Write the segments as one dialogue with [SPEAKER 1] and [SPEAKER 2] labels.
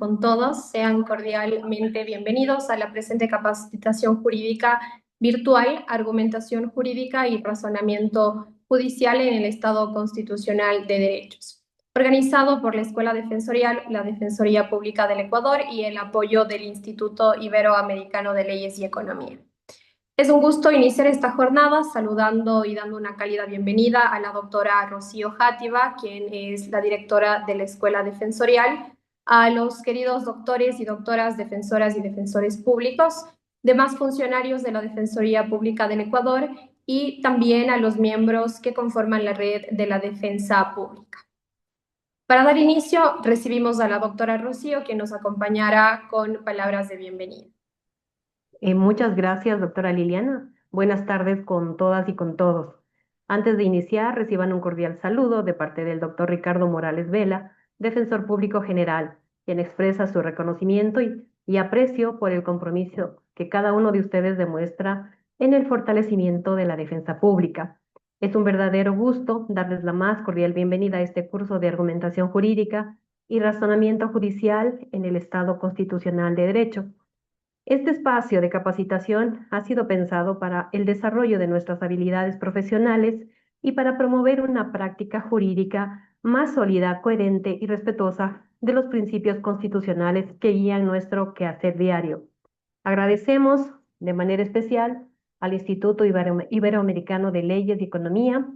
[SPEAKER 1] con todos. Sean cordialmente bienvenidos a la presente capacitación jurídica virtual, argumentación jurídica y razonamiento judicial en el Estado Constitucional de Derechos, organizado por la Escuela Defensorial, la Defensoría Pública del Ecuador y el apoyo del Instituto Iberoamericano de Leyes y Economía. Es un gusto iniciar esta jornada saludando y dando una cálida bienvenida a la doctora Rocío Játiva, quien es la directora de la Escuela Defensorial, a los queridos doctores y doctoras defensoras y defensores públicos, demás funcionarios de la Defensoría Pública del Ecuador y también a los miembros que conforman la red de la defensa pública. Para dar inicio, recibimos a la doctora Rocío, quien nos acompañará con palabras de bienvenida.
[SPEAKER 2] Muchas gracias, doctora Liliana. Buenas tardes con todas y con todos. Antes de iniciar, reciban un cordial saludo de parte del doctor Ricardo Morales Vela, Defensor Público General, quien expresa su reconocimiento y aprecio por el compromiso que cada uno de ustedes demuestra en el fortalecimiento de la defensa pública. Es un verdadero gusto darles la más cordial bienvenida a este curso de argumentación jurídica y razonamiento judicial en el Estado Constitucional de Derecho. Este espacio de capacitación ha sido pensado para el desarrollo de nuestras habilidades profesionales y para promover una práctica jurídica más sólida, coherente y respetuosa de los principios constitucionales que guían nuestro quehacer diario. Agradecemos de manera especial al Instituto Iberoamericano de Leyes y Economía,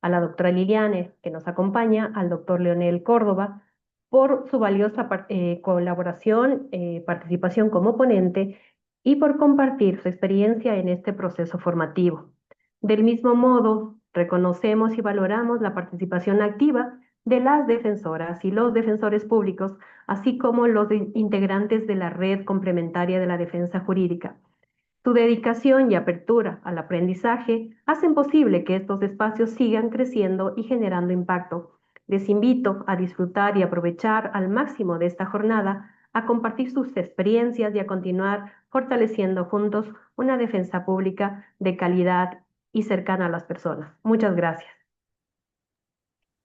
[SPEAKER 2] a la doctora Liliane, que nos acompaña, al doctor Leonel Córdoba, por su valiosa colaboración, participación como ponente y por compartir su experiencia en este proceso formativo. Del mismo modo, reconocemos y valoramos la participación activa de las defensoras y los defensores públicos, así como los integrantes de la red complementaria de la defensa jurídica. Su dedicación y apertura al aprendizaje hacen posible que estos espacios sigan creciendo y generando impacto. Les invito a disfrutar y aprovechar al máximo de esta jornada, a compartir sus experiencias y a continuar fortaleciendo juntos una defensa pública de calidad y cercana a las personas. Muchas gracias.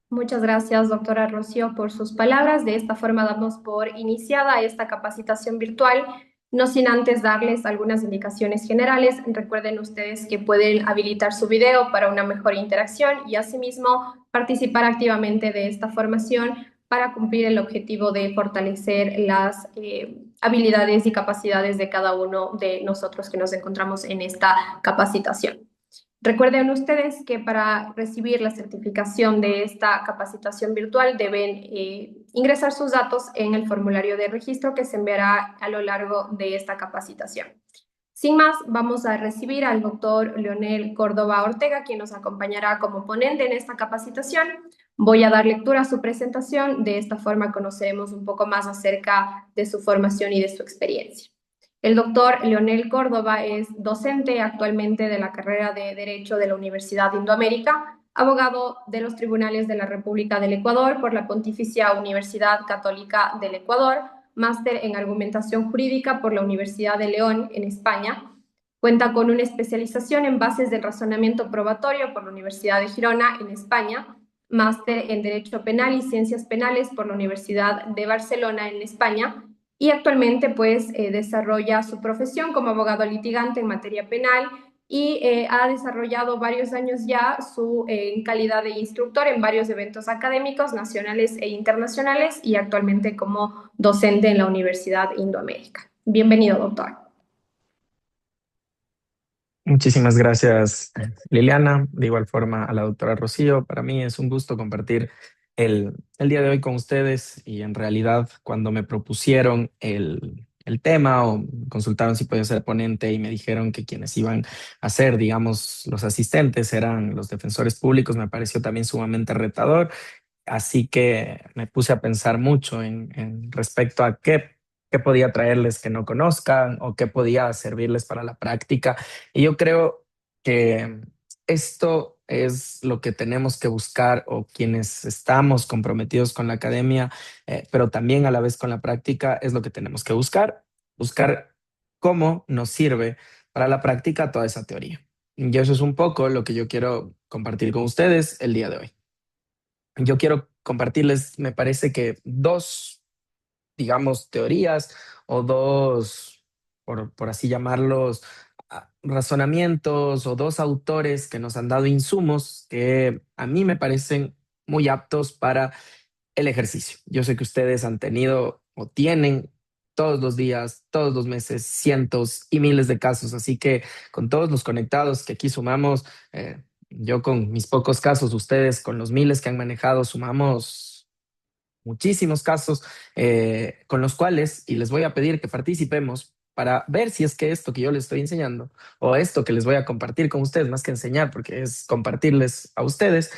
[SPEAKER 1] Muchas gracias, doctora Rocío, por sus palabras. De esta forma damos por iniciada esta capacitación virtual, no sin antes darles algunas indicaciones generales. Recuerden ustedes que pueden habilitar su video para una mejor interacción y asimismo participar activamente de esta formación para cumplir el objetivo de fortalecer las habilidades y capacidades de cada uno de nosotros que nos encontramos en esta capacitación. Recuerden ustedes que para recibir la certificación de esta capacitación virtual deben ingresar sus datos en el formulario de registro que se enviará a lo largo de esta capacitación. Sin más, vamos a recibir al doctor Leonel Córdoba Ortega, quien nos acompañará como ponente en esta capacitación. Voy a dar lectura a su presentación, de esta forma conoceremos un poco más acerca de su formación y de su experiencia. El doctor Leonel Córdoba es docente actualmente de la carrera de Derecho de la Universidad de Indoamérica, abogado de los tribunales de la República del Ecuador por la Pontificia Universidad Católica del Ecuador, máster en argumentación jurídica por la Universidad de León en España. Cuenta con una especialización en bases del razonamiento probatorio por la Universidad de Girona en España, máster en Derecho Penal y Ciencias Penales por la Universidad de Barcelona en España, y actualmente desarrolla su profesión como abogado litigante en materia penal y ha desarrollado varios años ya en calidad de instructor en varios eventos académicos nacionales e internacionales y actualmente como docente en la Universidad Indoamérica. Bienvenido, doctor.
[SPEAKER 3] Muchísimas gracias, Liliana. De igual forma a la doctora Rocío. Para mí es un gusto compartir el día de hoy con ustedes y en realidad cuando me propusieron el tema o consultaron si podía ser ponente y me dijeron que quienes iban a ser, digamos, los asistentes eran los defensores públicos, me pareció también sumamente retador. Así que me puse a pensar mucho en respecto a qué podía traerles que no conozcan o qué podía servirles para la práctica. Y yo creo que esto es lo que tenemos que buscar o quienes estamos comprometidos con la academia, pero también a la vez con la práctica, es lo que tenemos que buscar cómo nos sirve para la práctica toda esa teoría. Y eso es un poco lo que yo quiero compartir con ustedes el día de hoy. Yo quiero compartirles, me parece que dos digamos, teorías o dos, por así llamarlos, razonamientos o dos autores que nos han dado insumos que a mí me parecen muy aptos para el ejercicio. Yo sé que ustedes han tenido o tienen todos los días, todos los meses, cientos y miles de casos, así que con todos los conectados que aquí sumamos, yo con mis pocos casos, ustedes con los miles que han manejado, sumamos muchísimos casos con los cuales, y les voy a pedir que participemos para ver si es que esto que yo les estoy enseñando o esto que les voy a compartir con ustedes, más que enseñar, porque es compartirles a ustedes,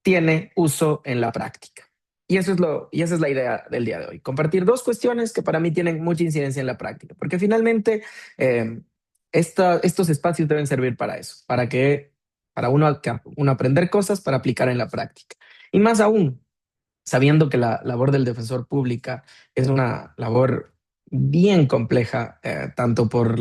[SPEAKER 3] tiene uso en la práctica. Y esa es la idea del día de hoy, compartir dos cuestiones que para mí tienen mucha incidencia en la práctica, porque finalmente eh, estos espacios deben servir para eso, para uno aprender cosas para aplicar en la práctica. Y más aún, sabiendo que la labor del defensor pública es una labor bien compleja, tanto por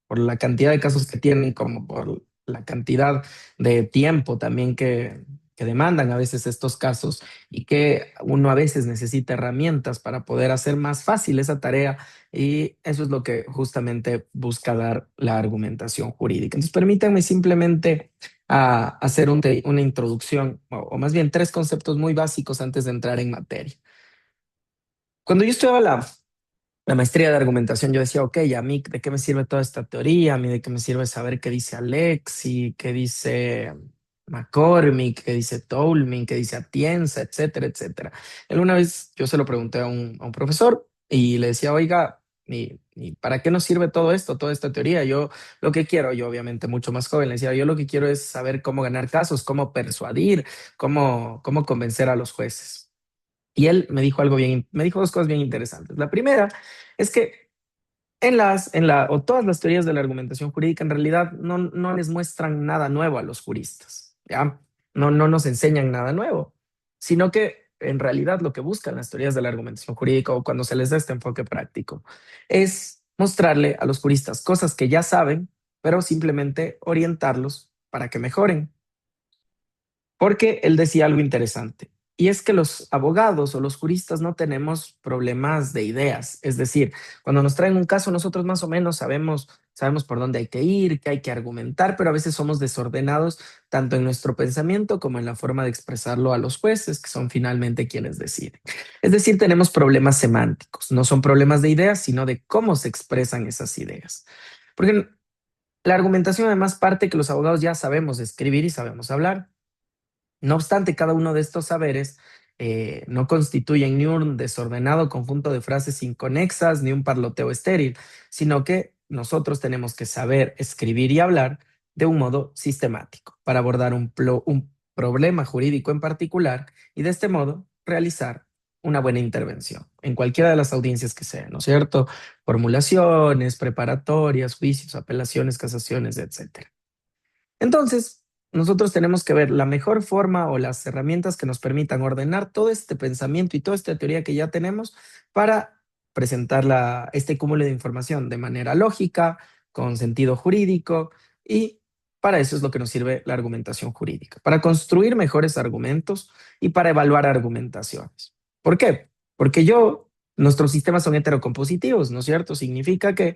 [SPEAKER 3] la cantidad de casos que tienen como por la cantidad de tiempo también que demandan a veces estos casos y que uno a veces necesita herramientas para poder hacer más fácil esa tarea y eso es lo que justamente busca dar la argumentación jurídica. Entonces, permítanme simplemente hacer una introducción, o más bien tres conceptos muy básicos antes de entrar en materia. Cuando yo estudiaba la maestría de argumentación, yo decía, ok, a mí, ¿de qué me sirve toda esta teoría? A mí, ¿de qué me sirve saber qué dice Alexi, qué dice McCormick, qué dice Tolmin, qué dice Atienza, etcétera, etcétera? Alguna vez yo se lo pregunté a un profesor y le decía, oiga, ¿y para qué nos sirve todo esto, toda esta teoría? Yo lo que quiero, yo obviamente mucho más joven, le decía, yo lo que quiero es saber cómo ganar casos, cómo persuadir, cómo convencer a los jueces. Y él me dijo dos cosas bien interesantes. La primera es que o todas las teorías de la argumentación jurídica en realidad no les muestran nada nuevo a los juristas, ¿ya? No nos enseñan nada nuevo, sino que en realidad lo que buscan las teorías de la argumentación jurídica o cuando se les da este enfoque práctico es mostrarle a los juristas cosas que ya saben, pero simplemente orientarlos para que mejoren. Porque él decía algo interesante, y es que los abogados o los juristas no tenemos problemas de ideas. Es decir, cuando nos traen un caso, nosotros más o menos sabemos por dónde hay que ir, qué hay que argumentar, pero a veces somos desordenados tanto en nuestro pensamiento como en la forma de expresarlo a los jueces, que son finalmente quienes deciden. Es decir, tenemos problemas semánticos, no son problemas de ideas, sino de cómo se expresan esas ideas. Porque la argumentación además parte que los abogados ya sabemos escribir y sabemos hablar. No obstante, cada uno de estos saberes no constituyen ni un desordenado conjunto de frases inconexas ni un parloteo estéril, sino que nosotros tenemos que saber escribir y hablar de un modo sistemático para abordar un problema jurídico en particular y de este modo realizar una buena intervención en cualquiera de las audiencias que sean, ¿no es cierto? Formulaciones, preparatorias, juicios, apelaciones, casaciones, etcétera. Entonces, nosotros tenemos que ver la mejor forma o las herramientas que nos permitan ordenar todo este pensamiento y toda esta teoría que ya tenemos para presentar este cúmulo de información de manera lógica, con sentido jurídico y para eso es lo que nos sirve la argumentación jurídica, para construir mejores argumentos y para evaluar argumentaciones. ¿Por qué? Porque nuestros sistemas son heterocompositivos, ¿no es cierto? Significa que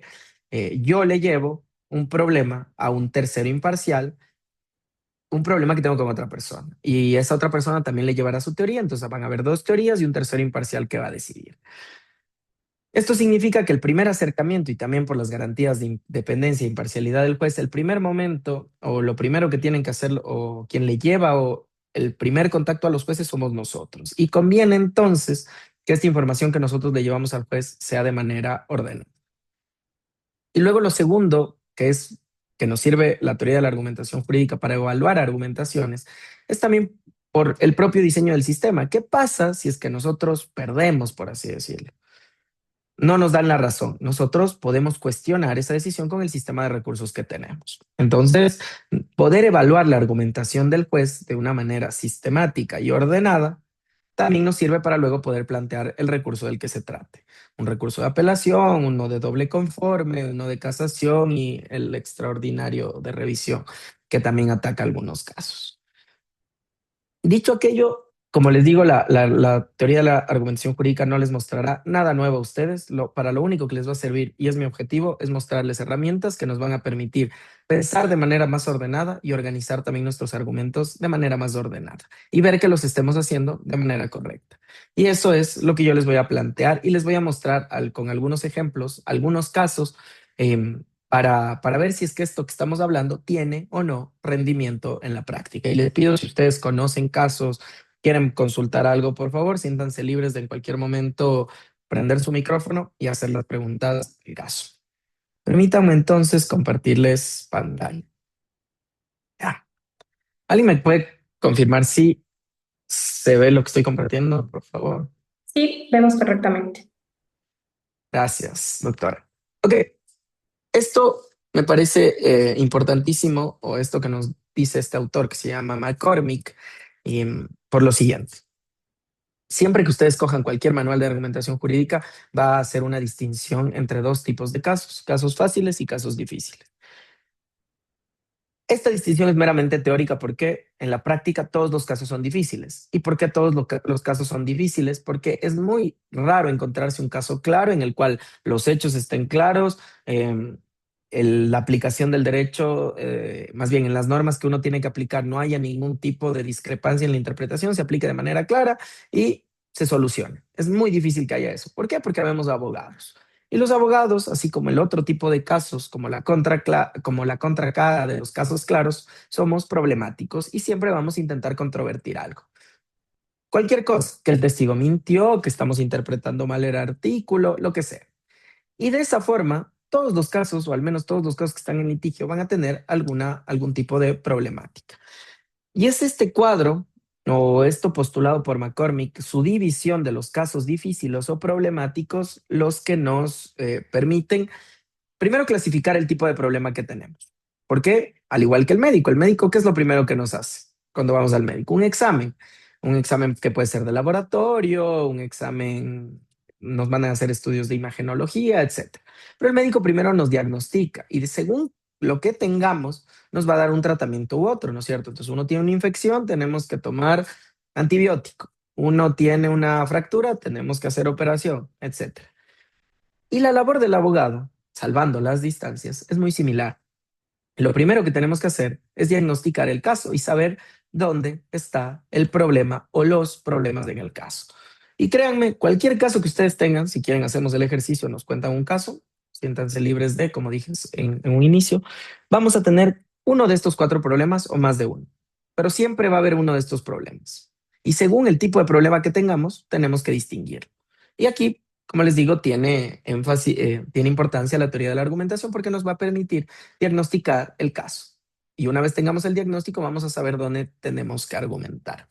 [SPEAKER 3] yo le llevo un problema a un tercero imparcial, un problema que tengo con otra persona. Y esa otra persona también le llevará su teoría, entonces van a haber dos teorías y un tercero imparcial que va a decidir. Esto significa que el primer acercamiento y también por las garantías de independencia e imparcialidad del juez, el primer momento o lo primero que tienen que hacer o quien le lleva o el primer contacto a los jueces somos nosotros. Y conviene entonces que esta información que nosotros le llevamos al juez sea de manera ordenada. Y luego lo segundo, que nos sirve la teoría de la argumentación jurídica para evaluar argumentaciones, es también por el propio diseño del sistema. ¿Qué pasa si es que nosotros perdemos, por así decirlo? No nos dan la razón. Nosotros podemos cuestionar esa decisión con el sistema de recursos que tenemos. Entonces, poder evaluar la argumentación del juez de una manera sistemática y ordenada también nos sirve para luego poder plantear el recurso del que se trate. Un recurso de apelación, uno de doble conforme, uno de casación y el extraordinario de revisión, que también ataca algunos casos. Dicho aquello, Como les digo, la teoría de la argumentación jurídica no les mostrará nada nuevo a ustedes. Para lo único que les va a servir, y es mi objetivo, es mostrarles herramientas que nos van a permitir pensar de manera más ordenada y organizar también nuestros argumentos de manera más ordenada y ver que los estemos haciendo de manera correcta. Y eso es lo que yo les voy a plantear y les voy a mostrar con algunos ejemplos, algunos casos, para ver si es que esto que estamos hablando tiene o no rendimiento en la práctica. Y les pido, si ustedes conocen casos, quieren consultar algo, por favor, siéntanse libres de en cualquier momento prender su micrófono y hacer las preguntas del caso. Permítanme entonces compartirles pantalla. Ya. ¿Alguien me puede confirmar si se ve lo que estoy compartiendo, por favor?
[SPEAKER 1] Sí, vemos correctamente.
[SPEAKER 3] Gracias, doctora. Ok, esto me parece importantísimo, o esto que nos dice este autor que se llama McCormick, por lo siguiente. Siempre que ustedes cojan cualquier manual de argumentación jurídica, va a hacer una distinción entre dos tipos de casos, casos fáciles y casos difíciles. Esta distinción es meramente teórica porque en la práctica todos los casos son difíciles. ¿Y por qué todos los casos son difíciles? Porque es muy raro encontrarse un caso claro en el cual los hechos estén claros, la aplicación del derecho, más bien en las normas que uno tiene que aplicar, no haya ningún tipo de discrepancia en la interpretación, se aplique de manera clara y se solucione. Es muy difícil que haya eso. ¿Por qué? Porque habemos abogados. Y los abogados, así como el otro tipo de casos, como la contracara de los casos claros, somos problemáticos y siempre vamos a intentar controvertir algo. Cualquier cosa, que el testigo mintió, que estamos interpretando mal el artículo, lo que sea. Y de esa forma, todos los casos, o al menos todos los casos que están en litigio, van a tener algún tipo de problemática. Y es este cuadro, o esto postulado por McCormick, su división de los casos difíciles o problemáticos, los que nos permiten primero clasificar el tipo de problema que tenemos. Porque, al igual que el médico, ¿qué es lo primero que nos hace cuando vamos al médico? Un examen que puede ser de laboratorio, un examen, nos van a hacer estudios de imagenología, etcétera. Pero el médico primero nos diagnostica y según lo que tengamos, nos va a dar un tratamiento u otro, ¿no es cierto? Entonces, uno tiene una infección, tenemos que tomar antibiótico. Uno tiene una fractura, tenemos que hacer operación, etcétera. Y la labor del abogado, salvando las distancias, es muy similar. Lo primero que tenemos que hacer es diagnosticar el caso y saber dónde está el problema o los problemas en el caso. Y créanme, cualquier caso que ustedes tengan, si quieren hacemos el ejercicio, nos cuentan un caso, siéntanse libres de, como dije en un inicio, vamos a tener uno de estos cuatro problemas o más de uno, pero siempre va a haber uno de estos problemas. Y según el tipo de problema que tengamos, tenemos que distinguir. Y aquí, como les digo, tiene énfasis, tiene importancia la teoría de la argumentación porque nos va a permitir diagnosticar el caso. Y una vez tengamos el diagnóstico, vamos a saber dónde tenemos que argumentar.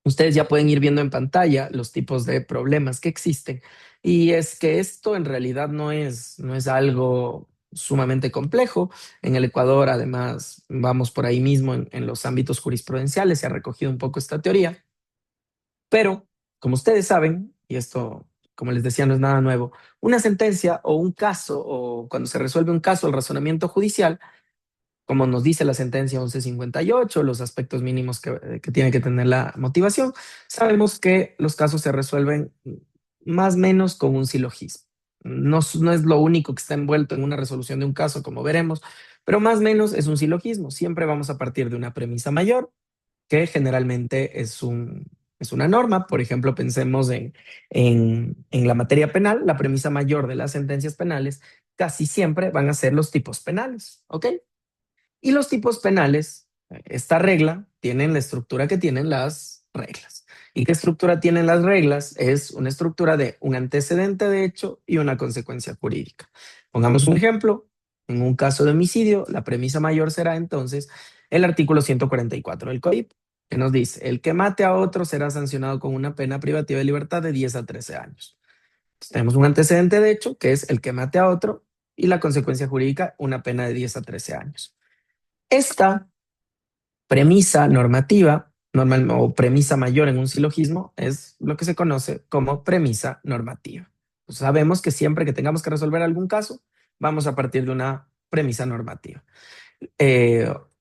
[SPEAKER 3] Ustedes ya pueden ir viendo en pantalla los tipos de problemas que existen. Y es que esto en realidad no es algo sumamente complejo. En el Ecuador, además, vamos por ahí mismo en los ámbitos jurisprudenciales, se ha recogido un poco esta teoría. Pero, como ustedes saben, y esto, como les decía, no es nada nuevo, una sentencia o un caso, o cuando se resuelve un caso, el razonamiento judicial, como nos dice la sentencia 1158, los aspectos mínimos que tiene que tener la motivación, sabemos que los casos se resuelven más o menos con un silogismo. No es lo único que está envuelto en una resolución de un caso, como veremos, pero más o menos es un silogismo. Siempre vamos a partir de una premisa mayor, que generalmente es una norma. Por ejemplo, pensemos en la materia penal, la premisa mayor de las sentencias penales casi siempre van a ser los tipos penales, ¿ok? Y los tipos penales, esta regla, tienen la estructura que tienen las reglas. ¿Y qué estructura tienen las reglas? Es una estructura de un antecedente de hecho y una consecuencia jurídica. Pongamos un ejemplo. En un caso de homicidio, la premisa mayor será entonces el artículo 144 del COIP, que nos dice, el que mate a otro será sancionado con una pena privativa de libertad de 10 a 13 años. Entonces, tenemos un antecedente de hecho, que es el que mate a otro, y la consecuencia jurídica, una pena de 10 a 13 años. Esta premisa normativa, normal o premisa mayor en un silogismo, es lo que se conoce como premisa normativa. Pues sabemos que siempre que tengamos que resolver algún caso, vamos a partir de una premisa normativa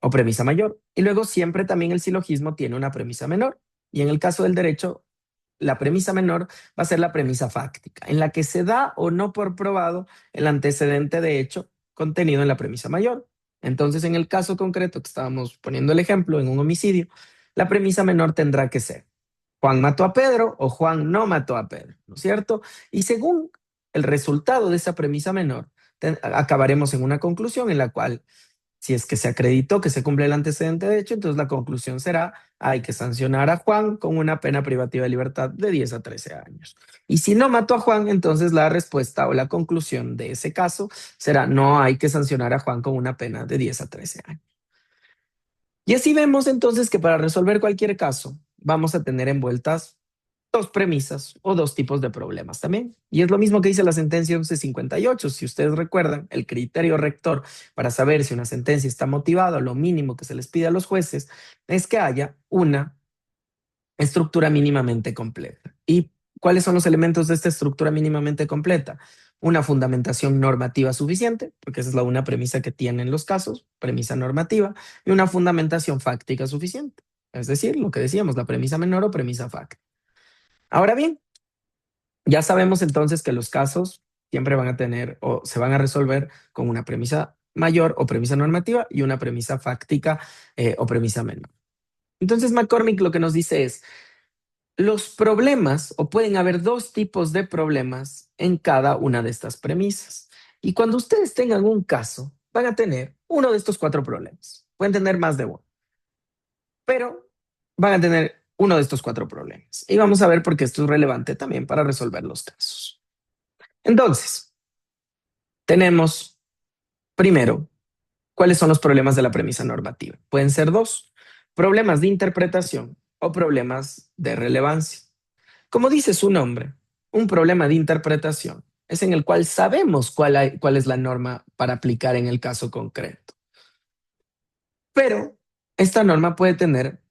[SPEAKER 3] o premisa mayor. Y luego siempre también el silogismo tiene una premisa menor. Y en el caso del derecho, la premisa menor va a ser la premisa fáctica, en la que se da o no por probado el antecedente de hecho contenido en la premisa mayor. Entonces, en el caso concreto que estábamos poniendo el ejemplo, en un homicidio, la premisa menor tendrá que ser Juan mató a Pedro o Juan no mató a Pedro, ¿no es cierto? Y según el resultado de esa premisa menor, acabaremos en una conclusión en la cual, si es que se acreditó que se cumple el antecedente de hecho, entonces la conclusión será, hay que sancionar a Juan con una pena privativa de libertad de 10 a 13 años. Y si no mató a Juan, entonces la respuesta o la conclusión de ese caso será, no hay que sancionar a Juan con una pena de 10 a 13 años. Y así vemos entonces que para resolver cualquier caso vamos a tener envueltas dos premisas o dos tipos de problemas también. Y es lo mismo que dice la sentencia 1158. Si ustedes recuerdan, el criterio rector para saber si una sentencia está motivada, lo mínimo que se les pide a los jueces es que haya una estructura mínimamente completa. ¿Y cuáles son los elementos de esta estructura mínimamente completa? Una fundamentación normativa suficiente, porque esa es la una premisa que tienen los casos, premisa normativa, y una fundamentación fáctica suficiente. Es decir, lo que decíamos, la premisa menor o premisa fáctica. Ahora bien, ya sabemos entonces que los casos siempre van a tener o se van a resolver con una premisa mayor o premisa normativa y una premisa fáctica o premisa menor. Entonces McCormick lo que nos dice es, los problemas, o pueden haber dos tipos de problemas en cada una de estas premisas. Y cuando ustedes tengan un caso, van a tener uno de estos cuatro problemas. Pueden tener más de uno, pero van a tener uno de estos cuatro problemas. Y vamos a ver por qué esto es relevante también para resolver los casos. Entonces, tenemos primero, ¿cuáles son los problemas de la premisa normativa? Pueden ser dos, problemas de interpretación o problemas de relevancia. Como dice su nombre, un problema de interpretación es en el cual sabemos cuál es la norma para aplicar en el caso concreto. Pero esta norma puede tener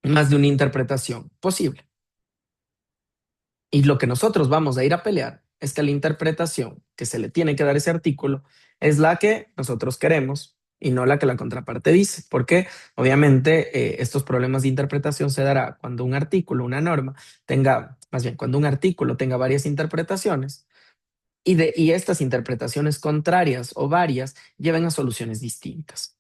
[SPEAKER 3] más de una interpretación posible. Y lo que nosotros vamos a ir a pelear es que la interpretación que se le tiene que dar a ese artículo es la que nosotros queremos y no la que la contraparte dice. Porque obviamente estos problemas de interpretación se dará cuando un artículo, una norma, tenga, más bien, cuando un artículo tenga varias interpretaciones y estas interpretaciones contrarias o varias lleven a soluciones distintas.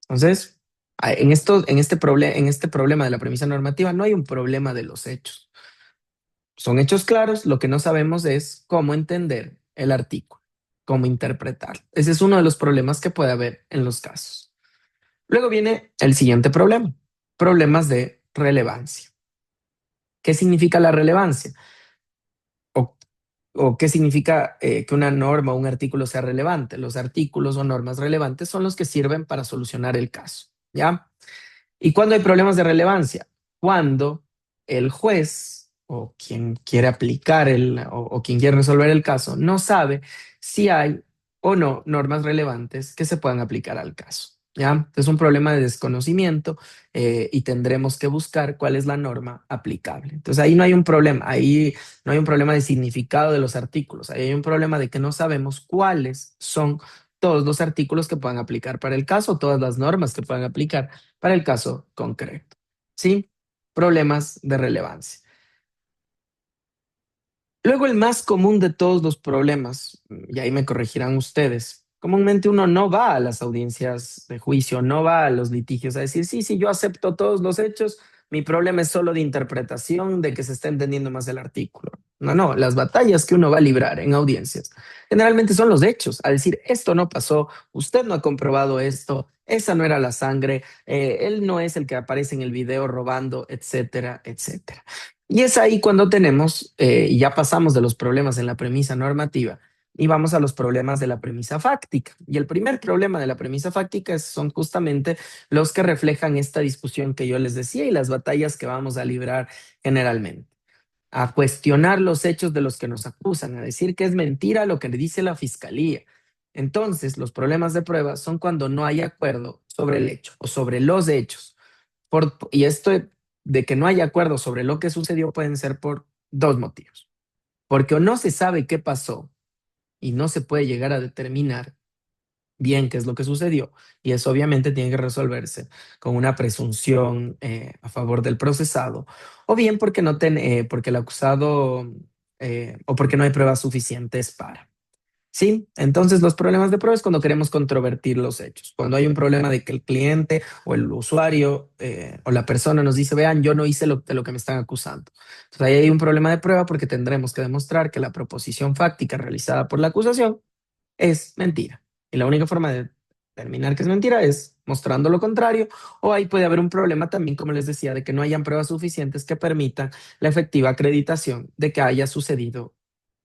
[SPEAKER 3] Entonces, en este problema de la premisa normativa no hay un problema de los hechos. Son hechos claros, lo que no sabemos es cómo entender el artículo, cómo interpretarlo. Ese es uno de los problemas que puede haber en los casos. Luego viene el siguiente problema, problemas de relevancia. ¿Qué significa la relevancia? ¿O, o qué significa que una norma o un artículo sea relevante? Los artículos o normas relevantes son los que sirven para solucionar el caso, ¿ya? ¿Y cuándo hay problemas de relevancia? Cuando el juez o quien quiere aplicar o quien quiere resolver el caso no sabe si hay o no normas relevantes que se puedan aplicar al caso. ¿Ya? Es un problema de desconocimiento y tendremos que buscar cuál es la norma aplicable. Entonces ahí no hay un problema, ahí no hay un problema de significado de los artículos, ahí hay un problema de que no sabemos cuáles son todos los artículos que puedan aplicar para el caso, todas las normas que puedan aplicar para el caso concreto. ¿Sí? Problemas de relevancia. Luego el más común de todos los problemas, y ahí me corregirán ustedes, comúnmente uno no va a las audiencias de juicio, no va a los litigios a decir, sí, sí, yo acepto todos los hechos, mi problema es solo de interpretación, de que se está entendiendo más el artículo. No, no, las batallas que uno va a librar en audiencias generalmente son los hechos, a decir, esto no pasó, usted no ha comprobado esto, esa no era la sangre, él no es el que aparece en el video robando, etcétera, etcétera. Y es ahí cuando tenemos, ya pasamos de los problemas en la premisa normativa y vamos a los problemas de la premisa fáctica. Y el primer problema de la premisa fáctica son justamente los que reflejan esta discusión que yo les decía y las batallas que vamos a librar generalmente. A cuestionar los hechos de los que nos acusan, a decir que es mentira lo que le dice la fiscalía. Entonces, los problemas de prueba son cuando no hay acuerdo sobre el hecho o sobre los hechos. Y esto de que no haya acuerdo sobre lo que sucedió pueden ser por dos motivos. Porque o no se sabe qué pasó y no se puede llegar a determinar, bien qué es lo que sucedió, y eso obviamente tiene que resolverse con una presunción a favor del procesado, o bien porque, porque el acusado o porque no hay pruebas suficientes para. Sí, entonces los problemas de prueba es cuando queremos controvertir los hechos, cuando hay un problema de que el cliente o el usuario o la persona nos dice, vean, yo no hice de lo que me están acusando. Entonces ahí hay un problema de prueba porque tendremos que demostrar que la proposición fáctica realizada por la acusación es mentira. Y la única forma de determinar que es mentira es mostrando lo contrario, o ahí puede haber un problema también, como les decía, de que no hayan pruebas suficientes que permitan la efectiva acreditación de que haya sucedido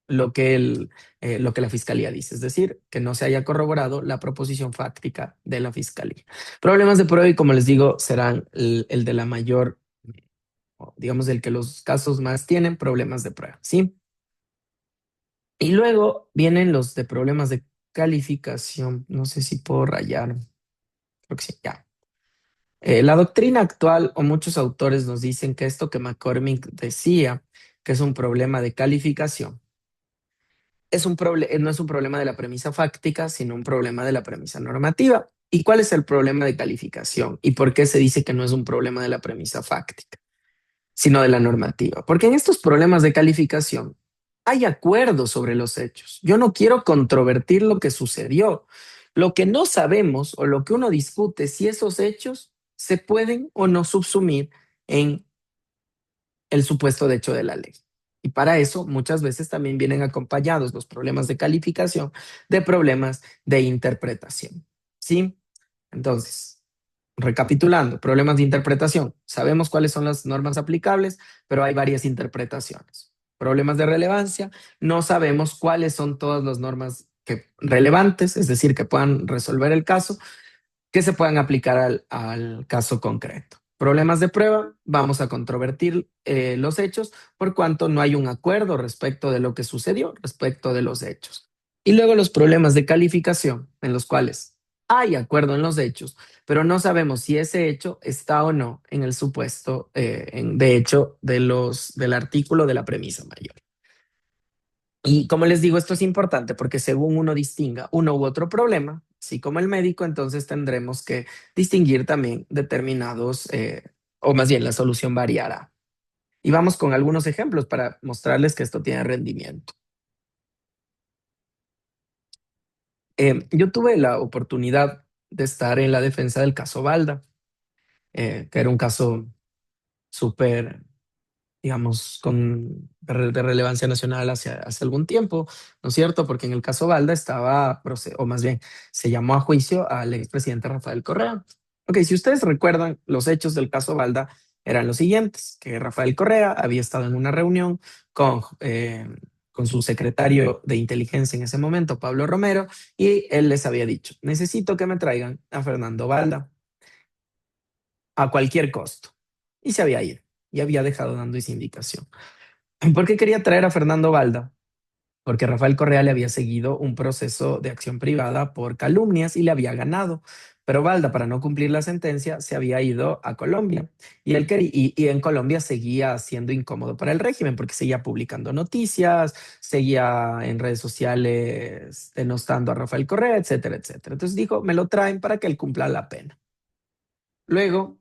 [SPEAKER 3] lo que la fiscalía dice, es decir, que no se haya corroborado la proposición fáctica de la fiscalía. Problemas de prueba, y como les digo, serán el de la mayor, o digamos, el que los casos más tienen problemas de prueba, ¿sí? Y luego vienen los de problemas de calificación. No sé si puedo rayar. Creo que sí, ya. La doctrina actual o muchos autores nos dicen que esto que McCormick decía, que es un problema de calificación, no es un problema de la premisa fáctica, sino un problema de la premisa normativa. ¿Y cuál es el problema de calificación? ¿Y por qué se dice que no es un problema de la premisa fáctica, sino de la normativa? Porque en estos problemas de calificación hay acuerdos sobre los hechos. Yo no quiero controvertir lo que sucedió. Lo que no sabemos o lo que uno discute si esos hechos se pueden o no subsumir en el supuesto de hecho de la ley. Y para eso muchas veces también vienen acompañados los problemas de calificación de problemas de interpretación. ¿Sí? Entonces, recapitulando, problemas de interpretación. Sabemos cuáles son las normas aplicables, pero hay varias interpretaciones. Problemas de relevancia, no sabemos cuáles son todas las normas relevantes, es decir, que puedan resolver el caso, que se puedan aplicar al caso concreto. Problemas de prueba, vamos a controvertir los hechos por cuanto no hay un acuerdo respecto de lo que sucedió, respecto de los hechos. Y luego los problemas de calificación, en los cuales hay acuerdo en los hechos, pero no sabemos si ese hecho está o no en el supuesto, de hecho, del artículo de la premisa mayor. Y como les digo, esto es importante porque según uno distinga uno u otro problema, así como el médico, entonces tendremos que distinguir también determinados, o más bien la solución variará. Y vamos con algunos ejemplos para mostrarles que esto tiene rendimiento. Yo tuve la oportunidad de estar en la defensa del caso Balda, que era un caso súper, digamos, de relevancia nacional hace algún tiempo, ¿no es cierto? Porque en el caso Balda o más bien, se llamó a juicio al expresidente Rafael Correa. Ok, si ustedes recuerdan, los hechos del caso Balda eran los siguientes, que Rafael Correa había estado en una reunión con su secretario de inteligencia en ese momento, Pablo Romero, y él les había dicho, necesito que me traigan a Fernando Balda a cualquier costo. Y se había ido y había dejado dando esa indicación. ¿Por qué quería traer a Fernando Balda? Porque Rafael Correa le había seguido un proceso de acción privada por calumnias y le había ganado. Pero Balda, para no cumplir la sentencia, se había ido a Colombia. Y en Colombia seguía siendo incómodo para el régimen porque seguía publicando noticias, seguía en redes sociales denostando a Rafael Correa, etcétera, etcétera. Entonces dijo, me lo traen para que él cumpla la pena. Luego,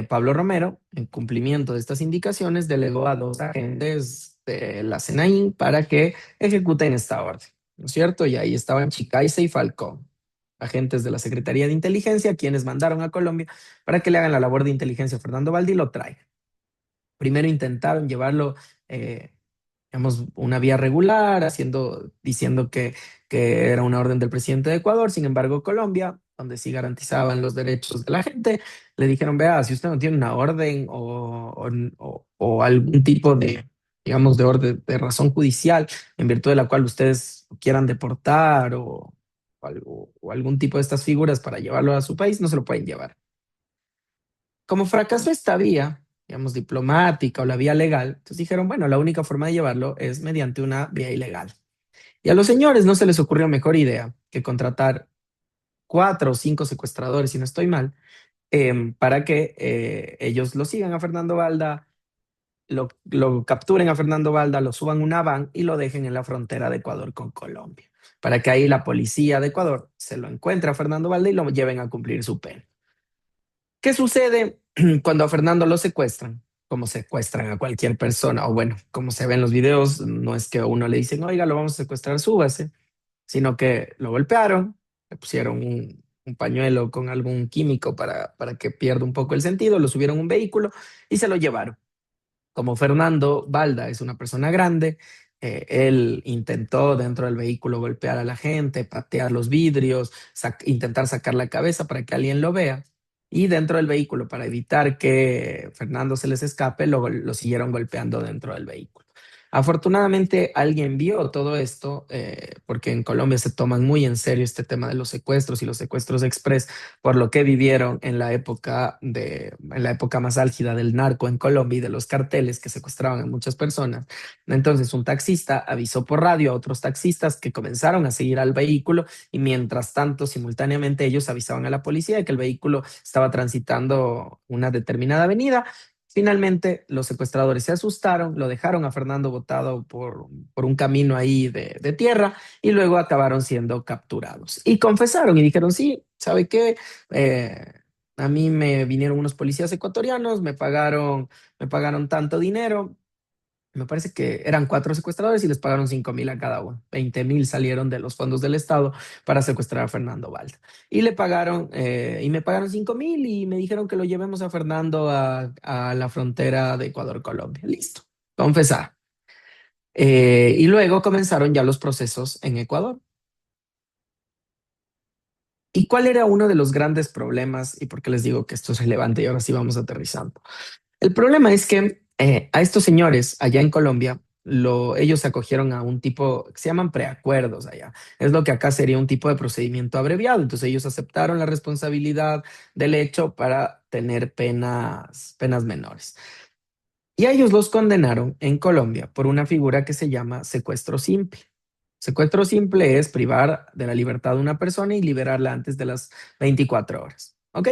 [SPEAKER 3] Pablo Romero, en cumplimiento de estas indicaciones, delegó a dos agentes de la SENAIN para que ejecuten esta orden, ¿no es cierto? Y ahí estaban Chicaiza y Falcón, agentes de la Secretaría de Inteligencia, quienes mandaron a Colombia para que le hagan la labor de inteligencia a Fernando Valdi y lo traigan. Primero intentaron llevarlo, eh, digamos, una vía regular, diciendo que era una orden del presidente de Ecuador. Sin embargo, Colombia, donde sí garantizaban los derechos de la gente, le dijeron, vea, si usted no tiene una orden o algún tipo de, digamos, de orden, de razón judicial, en virtud de la cual ustedes quieran deportar o algún tipo de estas figuras para llevarlo a su país, no se lo pueden llevar. Como fracasó esta vía, digamos, diplomática o la vía legal, entonces dijeron, bueno, la única forma de llevarlo es mediante una vía ilegal. Y a los señores no se les ocurrió mejor idea que contratar 4 o 5 secuestradores, si no estoy mal, para que ellos lo sigan a Fernando Balda, lo capturen a Fernando Balda, lo suban a una van y lo dejen en la frontera de Ecuador con Colombia. para que ahí la policía de Ecuador se lo encuentre a Fernando Valde y lo lleven a cumplir su pena. ¿Qué sucede cuando a Fernando lo secuestran? Como secuestran a cualquier persona, o bueno, como se ve en los videos, no es que a uno le dicen, oiga, lo vamos a secuestrar, súbase, sino que lo golpearon, le pusieron un pañuelo con algún químico para que pierda un poco el sentido, lo subieron a un vehículo y se lo llevaron. Como Fernando Balda es una persona grande, él intentó dentro del vehículo golpear a la gente, patear los vidrios, intentar sacar la cabeza para que alguien lo vea. Y dentro del vehículo, para evitar que Fernando se les escape, lo siguieron golpeando dentro del vehículo. Afortunadamente, alguien vio todo esto, porque en Colombia se toman muy en serio este tema de los secuestros y los secuestros express, por lo que vivieron en la época más álgida del narco en Colombia y de los carteles que secuestraban a muchas personas. Entonces, un taxista avisó por radio a otros taxistas que comenzaron a seguir al vehículo y mientras tanto, simultáneamente ellos avisaban a la policía de que el vehículo estaba transitando una determinada avenida. Finalmente, los secuestradores se asustaron, lo dejaron a Fernando botado por un camino ahí de tierra y luego acabaron siendo capturados. Y confesaron y dijeron, sí, ¿sabe qué? Eh, a mí me vinieron unos policías ecuatorianos, me pagaron tanto dinero. Me parece que eran 4 secuestradores y les pagaron 5.000 a cada uno. 20.000 salieron de los fondos del Estado para secuestrar a Fernando Balda. Y me pagaron 5.000 y me dijeron que lo llevemos a Fernando a la frontera de Ecuador-Colombia. Listo, confesar. Y luego comenzaron ya los procesos en Ecuador. ¿Y cuál era uno de los grandes problemas? ¿Y por qué les digo que esto es relevante? Y ahora sí vamos aterrizando. El problema es que a estos señores allá en Colombia, ellos se acogieron a un tipo que se llaman preacuerdos allá. Es lo que acá sería un tipo de procedimiento abreviado. Entonces ellos aceptaron la responsabilidad del hecho para tener penas menores. Y a ellos los condenaron en Colombia por una figura que se llama secuestro simple. Secuestro simple es privar de la libertad de una persona y liberarla antes de las 24 horas. ¿Ok?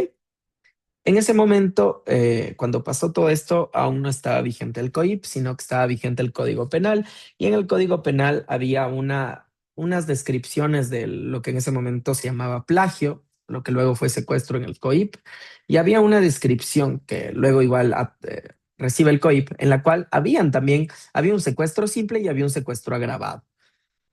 [SPEAKER 3] En ese momento, cuando pasó todo esto, aún no estaba vigente el COIP, sino que estaba vigente el Código Penal. Y en el Código Penal había unas descripciones de lo que en ese momento se llamaba plagio, lo que luego fue secuestro en el COIP. Y había una descripción que luego igual recibe el COIP, en la cual había un secuestro simple y había un secuestro agravado.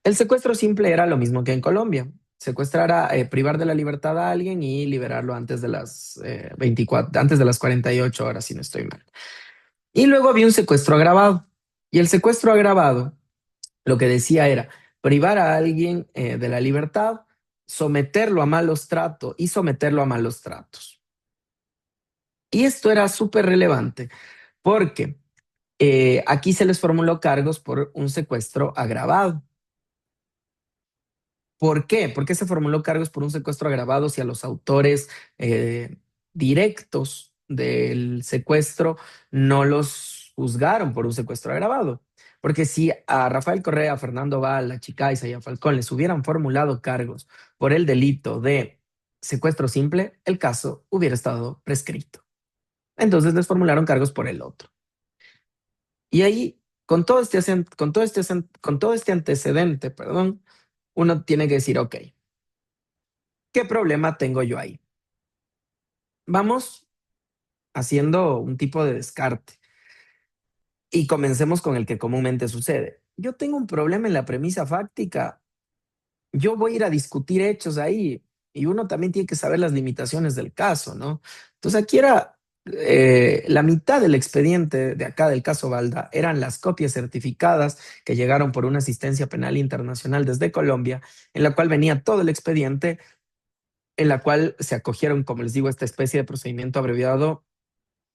[SPEAKER 3] El secuestro simple era lo mismo que en Colombia. Secuestrar privar de la libertad a alguien y liberarlo antes de las 24, antes de las 48 horas, si no estoy mal. Y luego había un secuestro agravado. Y el secuestro agravado lo que decía era privar a alguien de la libertad, someterlo a malos tratos y someterlo a malos tratos. Y esto era súper relevante porque aquí se les formuló cargos por un secuestro agravado. ¿Por qué? ¿Por qué se formuló cargos por un secuestro agravado si a los autores directos del secuestro no los juzgaron por un secuestro agravado? Porque si a Rafael Correa, a Fernando Val, a Chicaiza y a Falcón les hubieran formulado cargos por el delito de secuestro simple, el caso hubiera estado prescrito. Entonces les formularon cargos por el otro. Y ahí, con todo este antecedente, perdón, uno tiene que decir, ok, ¿qué problema tengo yo ahí? Vamos haciendo un tipo de descarte y comencemos con el que comúnmente sucede. Yo tengo un problema en la premisa fáctica. Yo voy a ir a discutir hechos ahí y uno también tiene que saber las limitaciones del caso, ¿no? Entonces aquí era la mitad del expediente de acá del caso Balda eran las copias certificadas que llegaron por una asistencia penal internacional desde Colombia, en la cual venía todo el expediente, en la cual se acogieron, como les digo, esta especie de procedimiento abreviado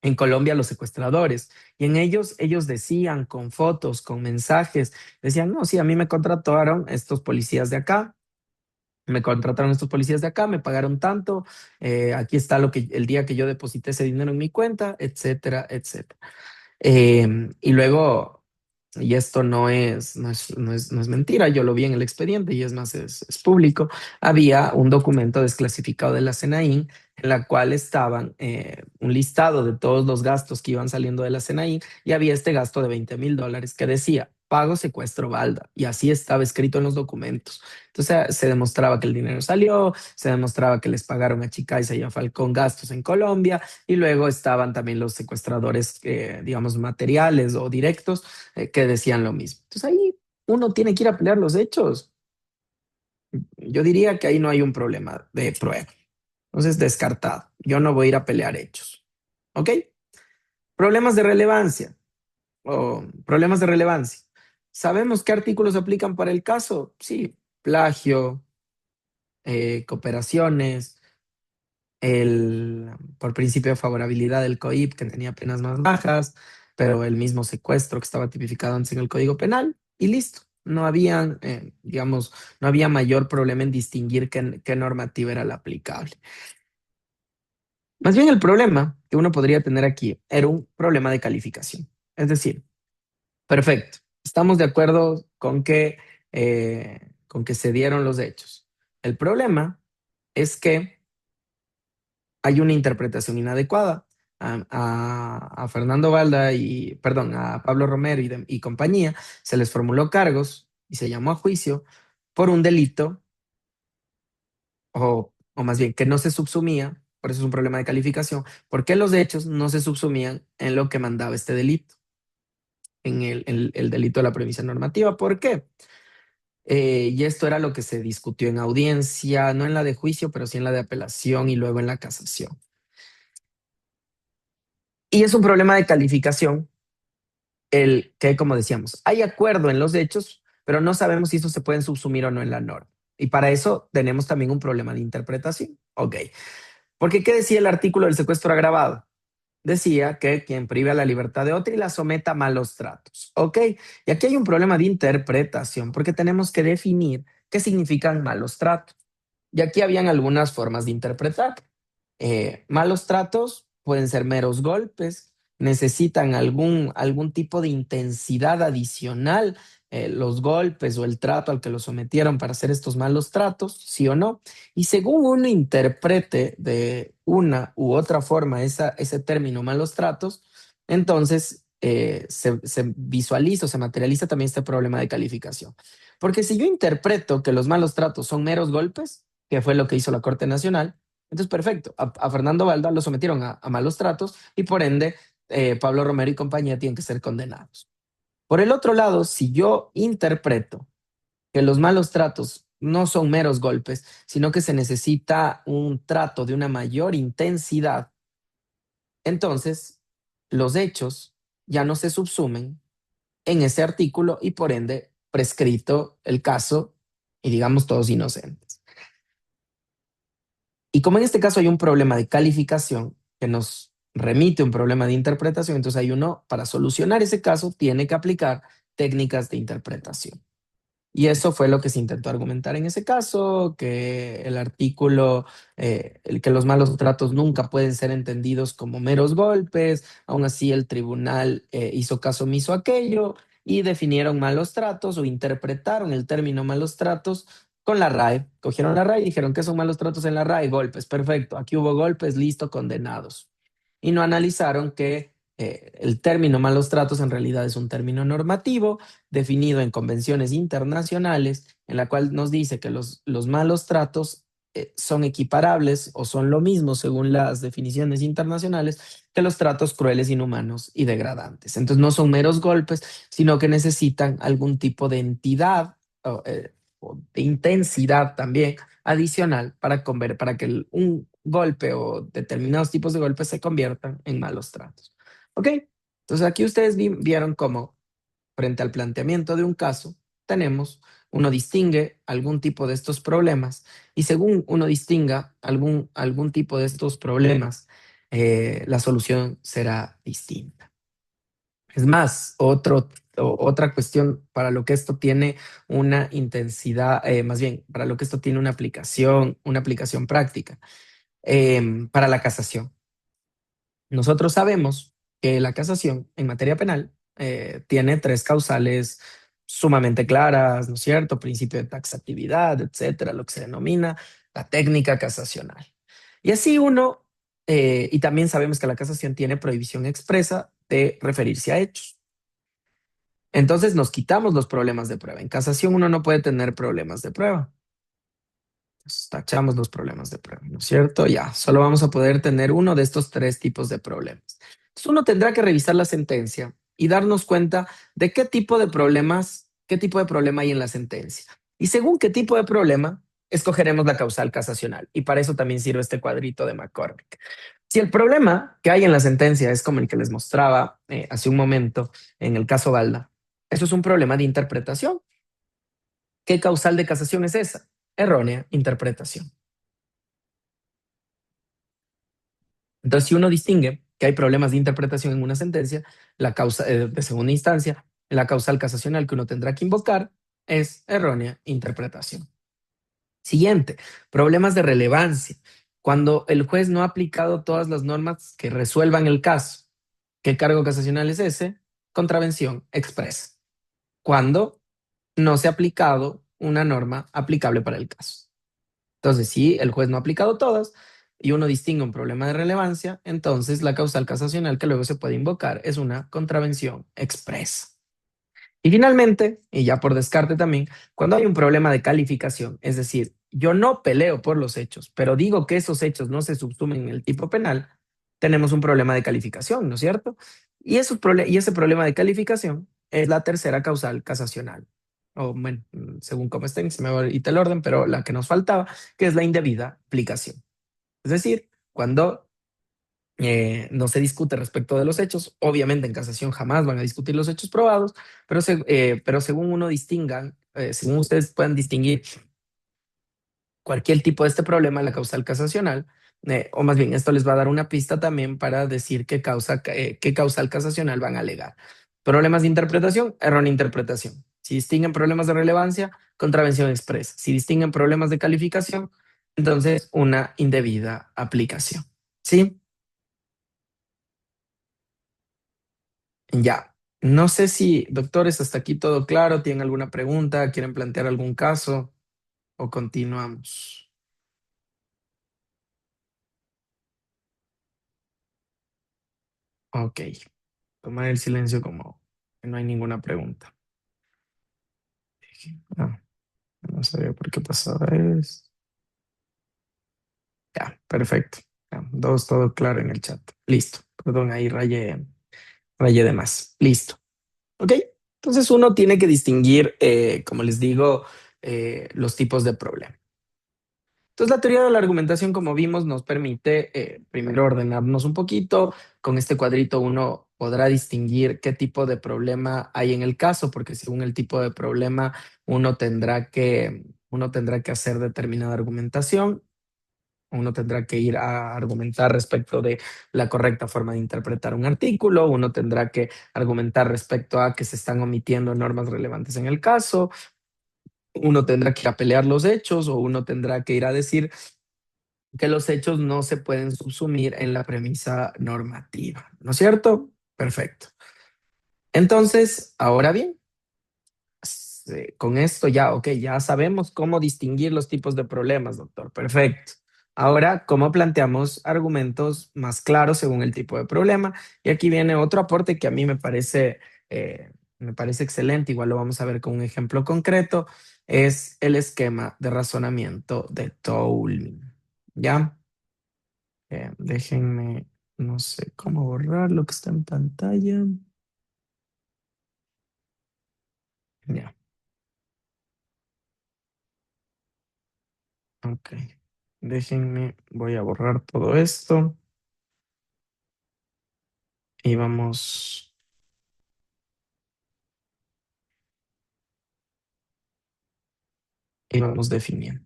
[SPEAKER 3] en Colombia los secuestradores. Y en ellos decían con fotos, con mensajes, decían, no, sí, a mí me contrataron estos policías de acá. Me contrataron estos policías de acá, me pagaron tanto, aquí está el día que yo deposité ese dinero en mi cuenta, etcétera, etcétera. Y luego, y esto no es mentira, yo lo vi en el expediente y es más, es público, había un documento desclasificado de la SENAIN en la cual estaban un listado de todos los gastos que iban saliendo de la SENAIN y había este gasto de $20.000 que decía pago, secuestro, balda. Y así estaba escrito en los documentos. Entonces se demostraba que el dinero salió, se demostraba que les pagaron a Chicaiza y a Falcón gastos en Colombia, y luego estaban también los secuestradores, digamos, materiales o directos, que decían lo mismo. Entonces ahí uno tiene que ir a pelear los hechos. Yo diría que ahí no hay un problema de prueba. Entonces, descartado. Yo no voy a ir a pelear hechos. ¿Ok? Problemas de relevancia o problemas de relevancia. ¿Sabemos qué artículos se aplican para el caso? Sí, plagio, cooperaciones, por principio de favorabilidad del COIP, que tenía penas más bajas, pero el mismo secuestro que estaba tipificado antes en el Código Penal, y listo. No había, digamos, no había mayor problema en distinguir qué normativa era la aplicable. Más bien el problema que uno podría tener aquí era un problema de calificación. Es decir, perfecto, estamos de acuerdo con que se dieron los hechos. El problema es que hay una interpretación inadecuada. A Fernando Valda y, perdón, a Pablo Romero y compañía se les formuló cargos y se llamó a juicio por un delito, o más bien que no se subsumía, por eso es un problema de calificación, porque los hechos no se subsumían en lo que mandaba este delito, en el delito de la premisa normativa. ¿Por qué? Y esto era lo que se discutió en audiencia, no en la de juicio, pero sí en la de apelación y luego en la casación. Y es un problema de calificación el que, como decíamos, hay acuerdo en los hechos, pero no sabemos si estos se pueden subsumir o no en la norma. Y para eso tenemos también un problema de interpretación. Ok. Porque ¿qué decía el artículo del secuestro agravado? Decía que quien prive a la libertad de otra y la someta a malos tratos. Ok. Y aquí hay un problema de interpretación, porque tenemos que definir qué significan malos tratos. Y aquí habían algunas formas de interpretar. Malos tratos pueden ser meros golpes, necesitan algún tipo de intensidad adicional, los golpes o el trato al que los sometieron para hacer estos malos tratos, sí o no. Y según uno interprete de una u otra forma ese término malos tratos, entonces se visualiza o se materializa también este problema de calificación. Porque si yo interpreto que los malos tratos son meros golpes, que fue lo que hizo la Corte Nacional, entonces perfecto, a Fernando Valda lo sometieron a malos tratos y por ende Pablo Romero y compañía tienen que ser condenados. Por el otro lado, si yo interpreto que los malos tratos no son meros golpes, sino que se necesita un trato de una mayor intensidad, entonces los hechos ya no se subsumen en ese artículo y por ende prescrito el caso y digamos todos inocentes. Y como en este caso hay un problema de calificación que nos remite a un problema de interpretación, entonces hay uno, para solucionar ese caso, tiene que aplicar técnicas de interpretación. Y eso fue lo que se intentó argumentar en ese caso, que el artículo, que los malos tratos nunca pueden ser entendidos como meros golpes. Aún así el tribunal hizo caso omiso a aquello y definieron malos tratos o interpretaron el término malos tratos con la RAE. Cogieron la RAE y dijeron que son malos tratos en la RAE, golpes, perfecto, aquí hubo golpes, listo, condenados. Y no analizaron que el término malos tratos en realidad es un término normativo definido en convenciones internacionales, en la cual nos dice que los malos tratos son equiparables o son lo mismo según las definiciones internacionales que los tratos crueles, inhumanos y degradantes. Entonces no son meros golpes, sino que necesitan algún tipo de entidad o de intensidad también adicional para que un golpe o determinados tipos de golpes se conviertan en malos tratos. ¿Ok? Entonces aquí ustedes vieron cómo frente al planteamiento de un caso, uno distingue algún tipo de estos problemas y según uno distinga algún tipo de estos problemas, la solución será distinta. Es más, otra cuestión para lo que esto tiene una intensidad, más bien, para lo que esto tiene una aplicación práctica, para la casación. Nosotros sabemos que la casación en materia penal tiene tres causales sumamente claras, ¿no es cierto? Principio de taxatividad, etcétera, lo que se denomina la técnica casacional. Y así y también sabemos que la casación tiene prohibición expresa de referirse a hechos. Entonces nos quitamos los problemas de prueba. En casación uno no puede tener problemas de prueba. Entonces, tachamos los problemas de prueba, ¿no es cierto? Ya, solo vamos a poder tener uno de estos tres tipos de problemas. Entonces uno tendrá que revisar la sentencia y darnos cuenta de qué tipo de problema hay en la sentencia. Y según qué tipo de problema, escogeremos la causal casacional. Y para eso también sirve este cuadrito de McCormick. Si el problema que hay en la sentencia es como el que les mostraba hace un momento en el caso Balda, eso es un problema de interpretación. ¿Qué causal de casación es esa? Errónea interpretación. Entonces, si uno distingue que hay problemas de interpretación en una sentencia, la causa de segunda instancia, la causal casacional que uno tendrá que invocar es errónea interpretación. Siguiente, problemas de relevancia. Cuando el juez no ha aplicado todas las normas que resuelvan el caso. ¿Qué cargo casacional es ese? Contravención expresa. Cuando no se ha aplicado una norma aplicable para el caso. Entonces, si el juez no ha aplicado todas y uno distingue un problema de relevancia, entonces la causal casacional que luego se puede invocar es una contravención expresa. Y finalmente, y ya por descarte también, cuando hay un problema de calificación, es decir, yo no peleo por los hechos, pero digo que esos hechos no se subsumen en el tipo penal, tenemos un problema de calificación, ¿no es cierto? Y ese problema de calificación es la tercera causal casacional. O bueno, según cómo estén, se me va ahorita el orden, pero la que nos faltaba, que es la indebida aplicación. Es decir, cuando no se discute respecto de los hechos. Obviamente en casación jamás van a discutir los hechos probados, pero según uno distingan, según ustedes puedan distinguir cualquier tipo de este problema, la causal casacional, o más bien esto les va a dar una pista también para decir qué causal casacional van a alegar. Problemas de interpretación, errónea interpretación. Si distinguen problemas de relevancia, contravención expresa. Si distinguen problemas de calificación, entonces una indebida aplicación. ¿Sí? Ya. No sé si, doctores, hasta aquí todo claro. ¿Tienen alguna pregunta? ¿Quieren plantear algún caso? ¿O continuamos? Ok. Tomar el silencio como que no hay ninguna pregunta. Ah, no sabía por qué pasaba eso. Ya, perfecto. Ya, todo claro en el chat. Listo. Perdón, ahí rayé de más. Listo. Ok. Entonces uno tiene que distinguir, como les digo, los tipos de problema. Entonces, la teoría de la argumentación, como vimos, nos permite primero ordenarnos un poquito. Con este cuadrito uno podrá distinguir qué tipo de problema hay en el caso, porque según el tipo de problema uno tendrá que hacer determinada argumentación. Uno tendrá que ir a argumentar respecto de la correcta forma de interpretar un artículo. Uno tendrá que argumentar respecto a que se están omitiendo normas relevantes en el caso. Uno tendrá que ir a pelear los hechos o uno tendrá que ir a decir que los hechos no se pueden subsumir en la premisa normativa, ¿no es cierto? Perfecto. Entonces, ahora bien, con esto ya, ok, ya sabemos cómo distinguir los tipos de problemas, doctor. Perfecto. Ahora, ¿cómo planteamos argumentos más claros según el tipo de problema? Y aquí viene otro aporte que a mí me parece excelente. Igual lo vamos a ver con un ejemplo concreto. Es el esquema de razonamiento de Toulmin. ¿Ya? Déjenme, no sé cómo borrar lo que está en pantalla. Ya, ok. Déjenme, voy a borrar todo esto y vamos definiendo.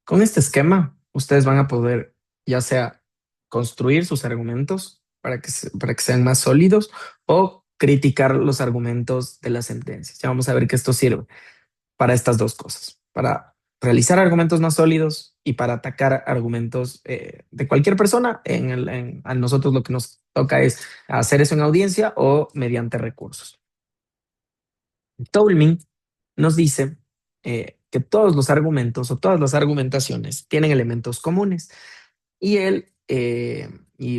[SPEAKER 3] Con este esquema, ustedes van a poder ya sea construir sus argumentos para que sean más sólidos o criticar los argumentos de las sentencias. Ya vamos a ver que esto sirve para estas dos cosas, para realizar argumentos más sólidos y para atacar argumentos de cualquier persona. A nosotros lo que nos toca es hacer eso en audiencia o mediante recursos. Toulmin nos dice que todos los argumentos o todas las argumentaciones tienen elementos comunes y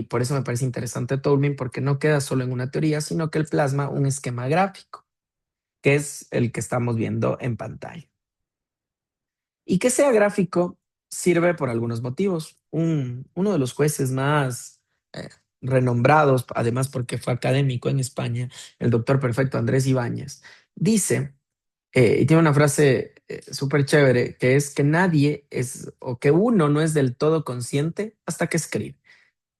[SPEAKER 3] por eso me parece interesante Toulmin porque no queda solo en una teoría, sino que él plasma un esquema gráfico. que es el que estamos viendo en pantalla. Y que sea gráfico sirve por algunos motivos. Uno de los jueces más renombrados, además porque fue académico en España, el doctor perfecto Andrés Ibáñez, dice, y tiene una frase súper chévere, que es que nadie es, o que uno no es del todo consciente hasta que escribe.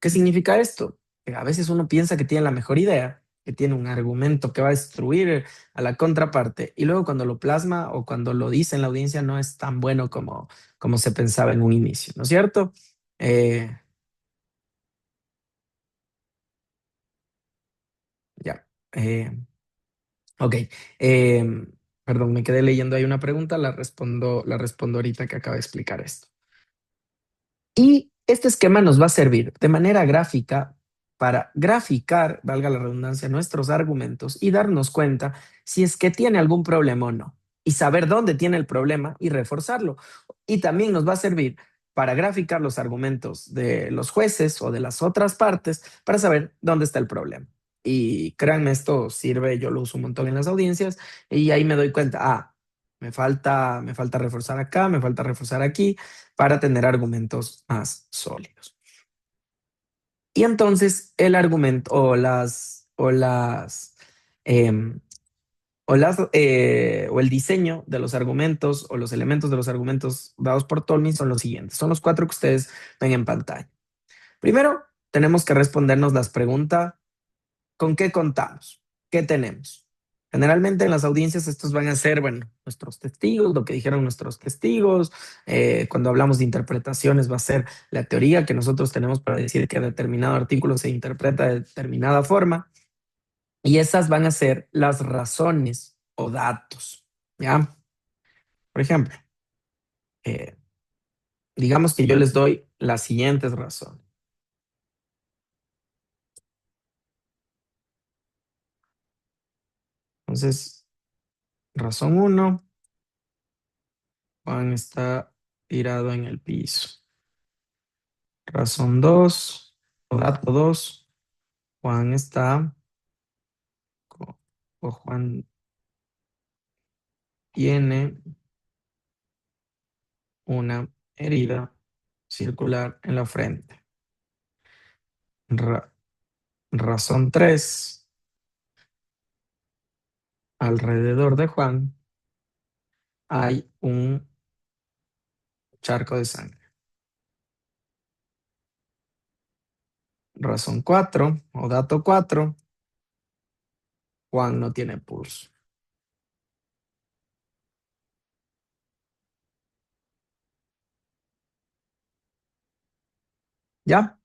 [SPEAKER 3] ¿Qué significa esto? Que a veces uno piensa que tiene la mejor idea, que tiene un argumento que va a destruir a la contraparte, y luego cuando lo plasma o cuando lo dice en la audiencia no es tan bueno como se pensaba en un inicio, ¿no es cierto? Eh, ya. Ok. Eh, Perdón, me quedé leyendo ahí una pregunta, la respondo ahorita que acabo de explicar esto. Y este esquema nos va a servir de manera gráfica para graficar, valga la redundancia, nuestros argumentos y darnos cuenta si es que tiene algún problema o no, y saber dónde tiene el problema y reforzarlo. Y también nos va a servir para graficar los argumentos de los jueces o de las otras partes para saber dónde está el problema. Y créanme, esto sirve, yo lo uso un montón en las audiencias y ahí me doy cuenta, me falta reforzar acá, me falta reforzar aquí para tener argumentos más sólidos. Y entonces el argumento em, o el diseño de los argumentos o los elementos de los argumentos dados por Tolmin son los siguientes. Son los cuatro que ustedes ven en pantalla. Primero, tenemos que respondernos las preguntas: ¿con qué contamos? ¿Qué tenemos? Generalmente en las audiencias estos van a ser, bueno, nuestros testigos, lo que dijeron nuestros testigos. Cuando hablamos de interpretaciones va a ser la teoría que nosotros tenemos para decir que determinado artículo se interpreta de determinada forma. Y esas van a ser las razones o datos, ¿ya? Por ejemplo, eh, digamos que yo les doy las siguientes razones. Entonces, razón uno: Juan está tirado en el piso. Razón 2 o dato 2: Juan está o Juan tiene una herida circular en la frente. Ra- Razón 3: alrededor de Juan hay un charco de sangre. Razón 4 o dato 4: Juan no tiene pulso. ¿Ya?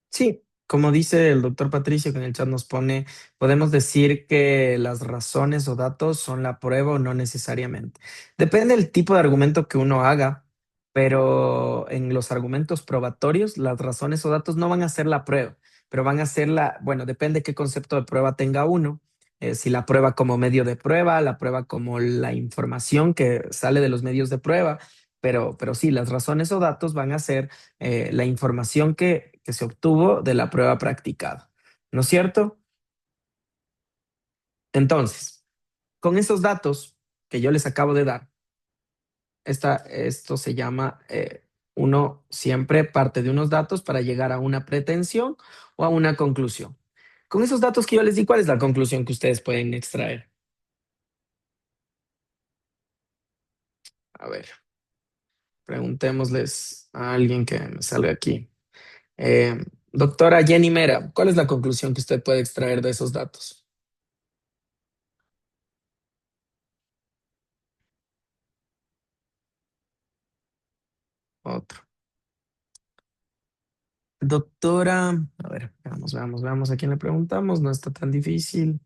[SPEAKER 3] Sí, como dice el doctor Patricio que en el chat nos pone, podemos decir que las razones o datos son la prueba o no necesariamente. Depende del tipo de argumento que uno haga, pero en los argumentos probatorios, las razones o datos no van a ser la prueba, pero van a ser bueno, depende qué concepto de prueba tenga uno. Si la prueba como medio de prueba, la prueba como la información que sale de los medios de prueba, pero sí, las razones o datos van a ser la información que se obtuvo de la prueba practicada, ¿no es cierto? Entonces, con esos datos que yo les acabo de dar, esto se llama, uno siempre parte de unos datos para llegar a una pretensión o a una conclusión. Con esos datos que yo les di, ¿cuál es la conclusión que ustedes pueden extraer? A ver, preguntémosles a alguien que me salga aquí. Eh, Doctora Jenny Mera, ¿cuál es la conclusión que usted puede extraer de esos datos? Otro. Doctora, a ver, veamos a quién le preguntamos, no está tan difícil.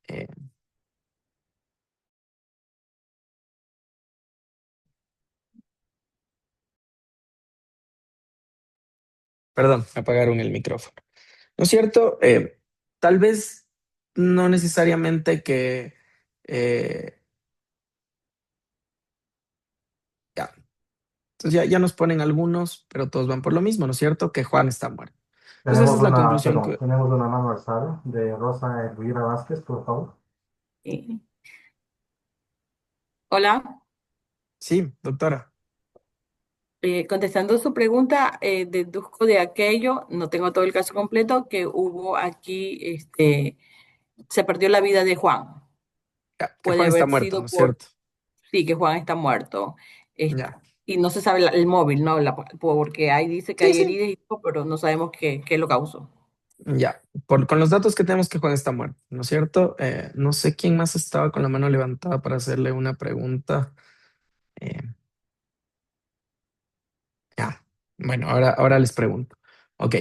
[SPEAKER 3] Eh, Perdón, me apagaron el micrófono. ¿No es cierto? Tal vez no necesariamente que, eh, ya, Entonces ya nos ponen algunos, pero todos van por lo mismo, ¿no es cierto? Que Juan está muerto. Entonces esa
[SPEAKER 4] Tenemos
[SPEAKER 3] es la
[SPEAKER 4] una,
[SPEAKER 3] conclusión
[SPEAKER 4] perdón,
[SPEAKER 3] que...
[SPEAKER 4] tenemos una mano alzada de Rosa Elvira Vázquez, por favor.
[SPEAKER 5] Eh, Hola.
[SPEAKER 3] Sí, doctora.
[SPEAKER 5] Contestando su pregunta, deduzco de aquello, no tengo todo el caso completo, que hubo aquí, se perdió la vida de Juan.
[SPEAKER 3] Ya, que
[SPEAKER 5] Puede
[SPEAKER 3] Juan está
[SPEAKER 5] haber
[SPEAKER 3] muerto, ¿no
[SPEAKER 5] sido
[SPEAKER 3] es
[SPEAKER 5] por,
[SPEAKER 3] cierto?
[SPEAKER 5] sí, que Juan está muerto. Este,
[SPEAKER 3] Ya.
[SPEAKER 5] y no se sabe el móvil, ¿no? Porque ahí dice que
[SPEAKER 3] Sí,
[SPEAKER 5] hay
[SPEAKER 3] sí.
[SPEAKER 5] heridas y todo, pero no sabemos qué lo causó.
[SPEAKER 3] Ya. Con los datos que tenemos que Juan está muerto, ¿no es cierto? No sé quién más estaba con la mano levantada para hacerle una pregunta. Eh, ya. Bueno, ahora les pregunto. Ok.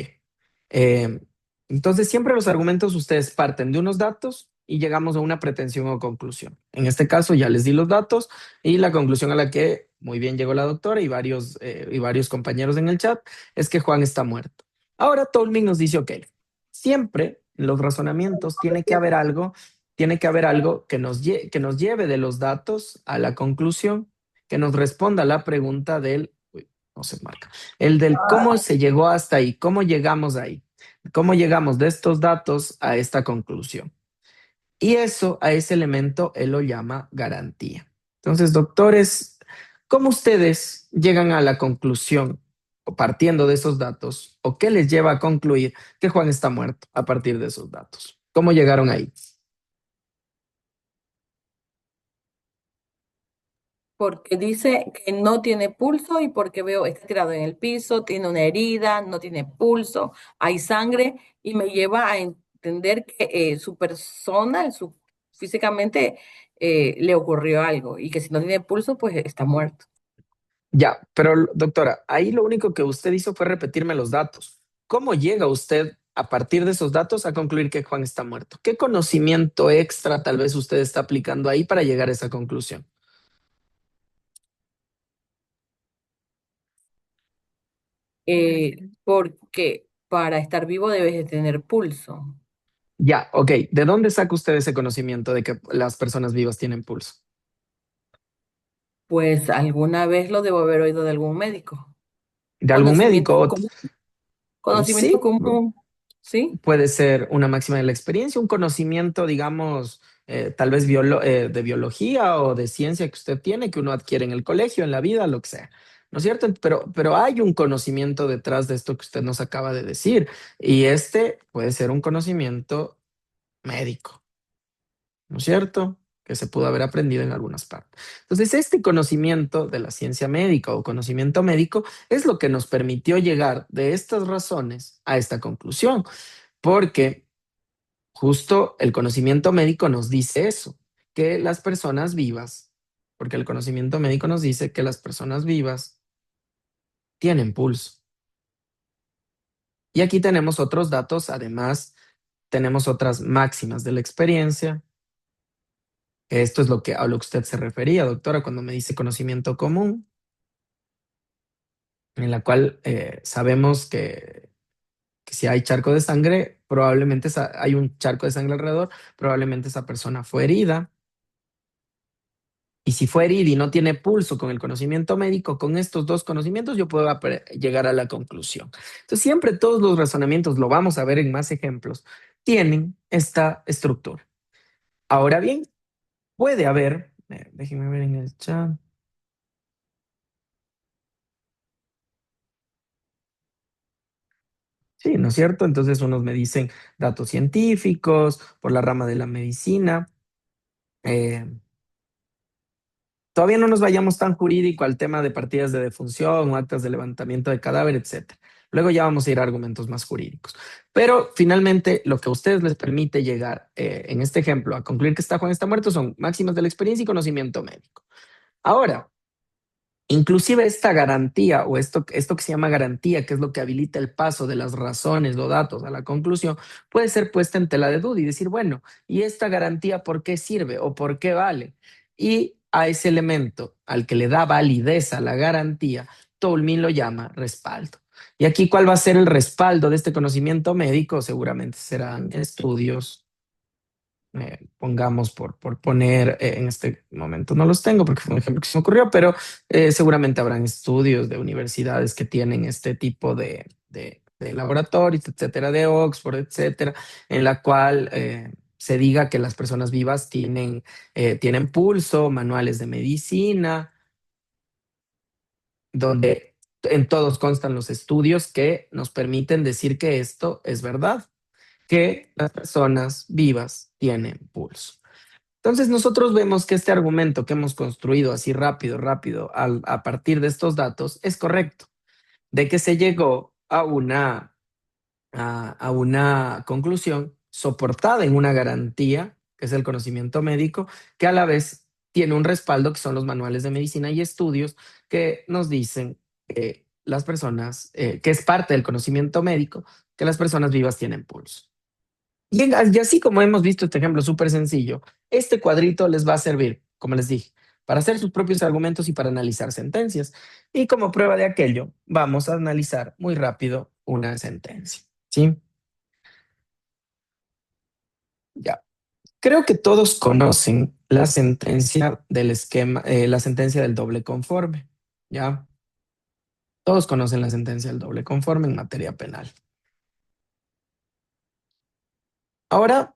[SPEAKER 3] Eh, entonces, siempre los argumentos ustedes parten de unos datos y llegamos a una pretensión o conclusión. En este caso, ya les di los datos y la conclusión a la que muy bien llegó la doctora y varios compañeros en el chat es que Juan está muerto. Ahora, Tolming nos dice, ok, siempre en los razonamientos tiene que haber algo que nos lleve de los datos a la conclusión, que nos responda a la pregunta del, uy, no se marca, el del cómo se llegó hasta ahí, cómo llegamos ahí, cómo llegamos de estos datos a esta conclusión. Y eso, a ese elemento, él lo llama garantía. Entonces, doctores, ¿cómo ustedes llegan a la conclusión, o partiendo de esos datos, o qué les lleva a concluir que Juan está muerto a partir de esos datos? ¿Cómo llegaron ahí?
[SPEAKER 5] Porque dice que no tiene pulso y porque veo, está tirado en el piso, tiene una herida, no tiene pulso, hay sangre y me lleva a entender que su persona, físicamente, le ocurrió algo y que si no tiene pulso, pues está muerto.
[SPEAKER 3] Ya, pero doctora, ahí lo único que usted hizo fue repetirme los datos. ¿Cómo llega usted a partir de esos datos a concluir que Juan está muerto? ¿Qué conocimiento extra tal vez usted está aplicando ahí para llegar a esa conclusión?
[SPEAKER 5] Porque para estar vivo debes de tener pulso.
[SPEAKER 3] Ya, ok. ¿De dónde saca usted ese conocimiento de que las personas vivas tienen pulso?
[SPEAKER 5] Pues alguna vez lo debo haber oído de algún médico.
[SPEAKER 3] ¿De algún médico?
[SPEAKER 5] Conocimiento común. Conocimiento
[SPEAKER 3] Sí,
[SPEAKER 5] común, ¿sí?
[SPEAKER 3] puede ser una máxima de la experiencia, un conocimiento, digamos, tal vez de biología o de ciencia que usted tiene, que uno adquiere en el colegio, en la vida, lo que sea. ¿No es cierto? Pero hay un conocimiento detrás de esto que usted nos acaba de decir. Y este puede ser un conocimiento médico. ¿No es cierto? Que se pudo haber aprendido en algunas partes. Entonces, este conocimiento de la ciencia médica o conocimiento médico es lo que nos permitió llegar de estas razones a esta conclusión, porque justo el conocimiento médico nos dice eso, que las personas vivas, porque el conocimiento médico nos dice que las personas vivas tienen pulso. Y aquí tenemos otros datos, además tenemos otras máximas de la experiencia. Esto es a lo que usted se refería, doctora, cuando me dice conocimiento común, en la cual sabemos que si hay charco de sangre, probablemente hay un charco de sangre alrededor, probablemente esa persona fue herida. Y si fue herida y no tiene pulso con el conocimiento médico, con estos dos conocimientos yo puedo llegar a la conclusión. Entonces, siempre todos los razonamientos, lo vamos a ver en más ejemplos, tienen esta estructura. Ahora bien, puede haber, déjenme ver en el chat. Sí, ¿no es cierto? Entonces unos me dicen datos científicos por la rama de la medicina. Eh, Todavía no nos vayamos tan jurídico al tema de partidas de defunción o actas de levantamiento de cadáver, etcétera. Luego ya vamos a ir a argumentos más jurídicos. Pero finalmente lo que a ustedes les permite llegar, en este ejemplo, a concluir que Juan está muerto son máximas de la experiencia y conocimiento médico. Ahora, inclusive esta garantía o esto que se llama garantía, que es lo que habilita el paso de las razones o datos a la conclusión, puede ser puesta en tela de duda y decir, bueno, ¿y esta garantía por qué sirve o por qué vale? Y a ese elemento al que le da validez a la garantía, Tolmin lo llama respaldo. Y aquí, ¿cuál va a ser el respaldo de este conocimiento médico? Seguramente serán estudios pongamos por poner, en este momento no los tengo porque fue un ejemplo que se me ocurrió, pero seguramente habrán estudios de universidades que tienen este tipo de laboratorios, etcétera, de Oxford, etcétera, en la cual se diga que las personas vivas tienen pulso, manuales de medicina, donde en todos constan los estudios que nos permiten decir que esto es verdad, que las personas vivas tienen pulso. Entonces nosotros vemos que este argumento que hemos construido así rápido, a partir de estos datos es correcto, de que se llegó a una conclusión soportada en una garantía, que es el conocimiento médico, que a la vez tiene un respaldo, que son los manuales de medicina y estudios que nos dicen que las personas, que es parte del conocimiento médico, que las personas vivas tienen pulso. Y así como hemos visto este ejemplo súper sencillo, este cuadrito les va a servir, como les dije, para hacer sus propios argumentos y para analizar sentencias. Y como prueba de aquello, vamos a analizar muy rápido una sentencia. ¿Sí? Ya. Creo que todos conocen la sentencia del esquema, la sentencia del doble conforme. ¿Ya? Todos conocen la sentencia del doble conforme en materia penal. Ahora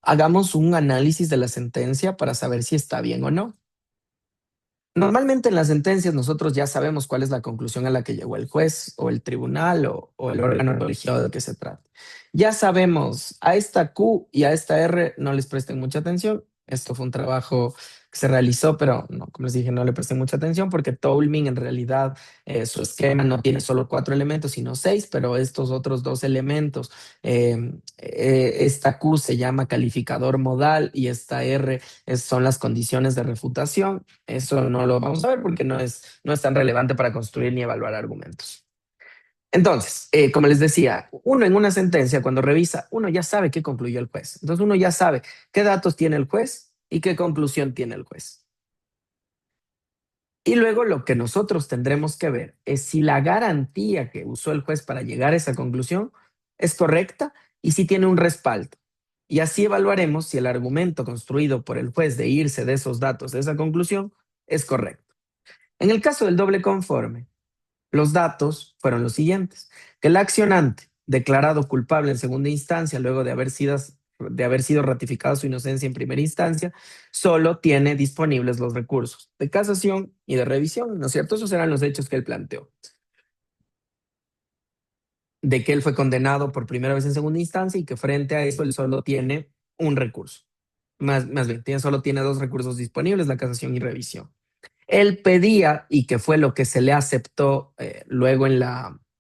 [SPEAKER 3] hagamos un análisis de la sentencia para saber si está bien o no. Normalmente en las sentencias nosotros ya sabemos cuál es la conclusión a la que llegó el juez o el tribunal o el órgano colegiado de qué se trata. Ya sabemos, a esta Q y a esta R no les presten mucha atención. Esto fue un trabajo que se realizó, pero no, como les dije, no le presten mucha atención porque Toulmin en realidad su esquema no tiene solo 4 elementos, sino 6, pero estos otros 2 elementos, esta Q se llama calificador modal y esta R son las condiciones de refutación. Eso no lo vamos a ver porque no es tan relevante para construir ni evaluar argumentos. Entonces, como les decía, uno en una sentencia, cuando revisa, uno ya sabe qué concluyó el juez. Entonces, uno ya sabe qué datos tiene el juez y qué conclusión tiene el juez. Y luego lo que nosotros tendremos que ver es si la garantía que usó el juez para llegar a esa conclusión es correcta y si tiene un respaldo. Y así evaluaremos si el argumento construido por el juez de irse de esos datos, de esa conclusión, es correcto. En el caso del doble conforme, los datos fueron los siguientes: que el accionante, declarado culpable en segunda instancia, luego de haber sido ratificada su inocencia en primera instancia, solo tiene disponibles los recursos de casación y de revisión, ¿no es cierto? Esos eran los hechos que él planteó. De que él fue condenado por primera vez en segunda instancia y que frente a eso él solo tiene un recurso. Más bien, solo tiene 2 recursos disponibles, la casación y revisión. Él pedía, y que fue lo que se le aceptó luego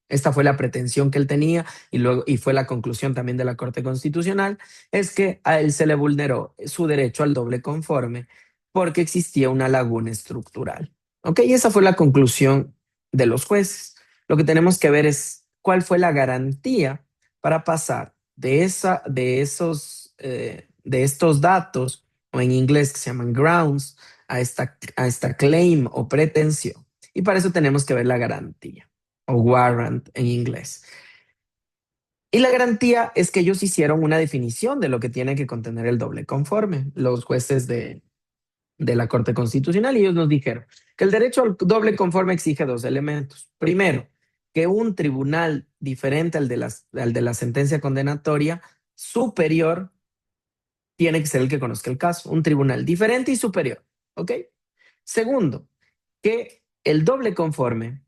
[SPEAKER 3] esta fue la pretensión que él tenía y fue la conclusión también de la Corte Constitucional, es que a él se le vulneró su derecho al doble conforme porque existía una laguna estructural. ¿Ok? Y esa fue la conclusión de los jueces. Lo que tenemos que ver es cuál fue la garantía para pasar de estos datos, o en inglés que se llaman grounds, a esta claim o pretensión. Y para eso tenemos que ver la garantía o warrant en inglés. Y la garantía es que ellos hicieron una definición de lo que tiene que contener el doble conforme, los jueces de la Corte Constitucional, y ellos nos dijeron que el derecho al doble conforme exige 2 elementos. Primero, que un tribunal diferente al de la sentencia condenatoria superior tiene que ser el que conozca el caso, un tribunal diferente y superior. ¿Ok? Segundo, que el doble conforme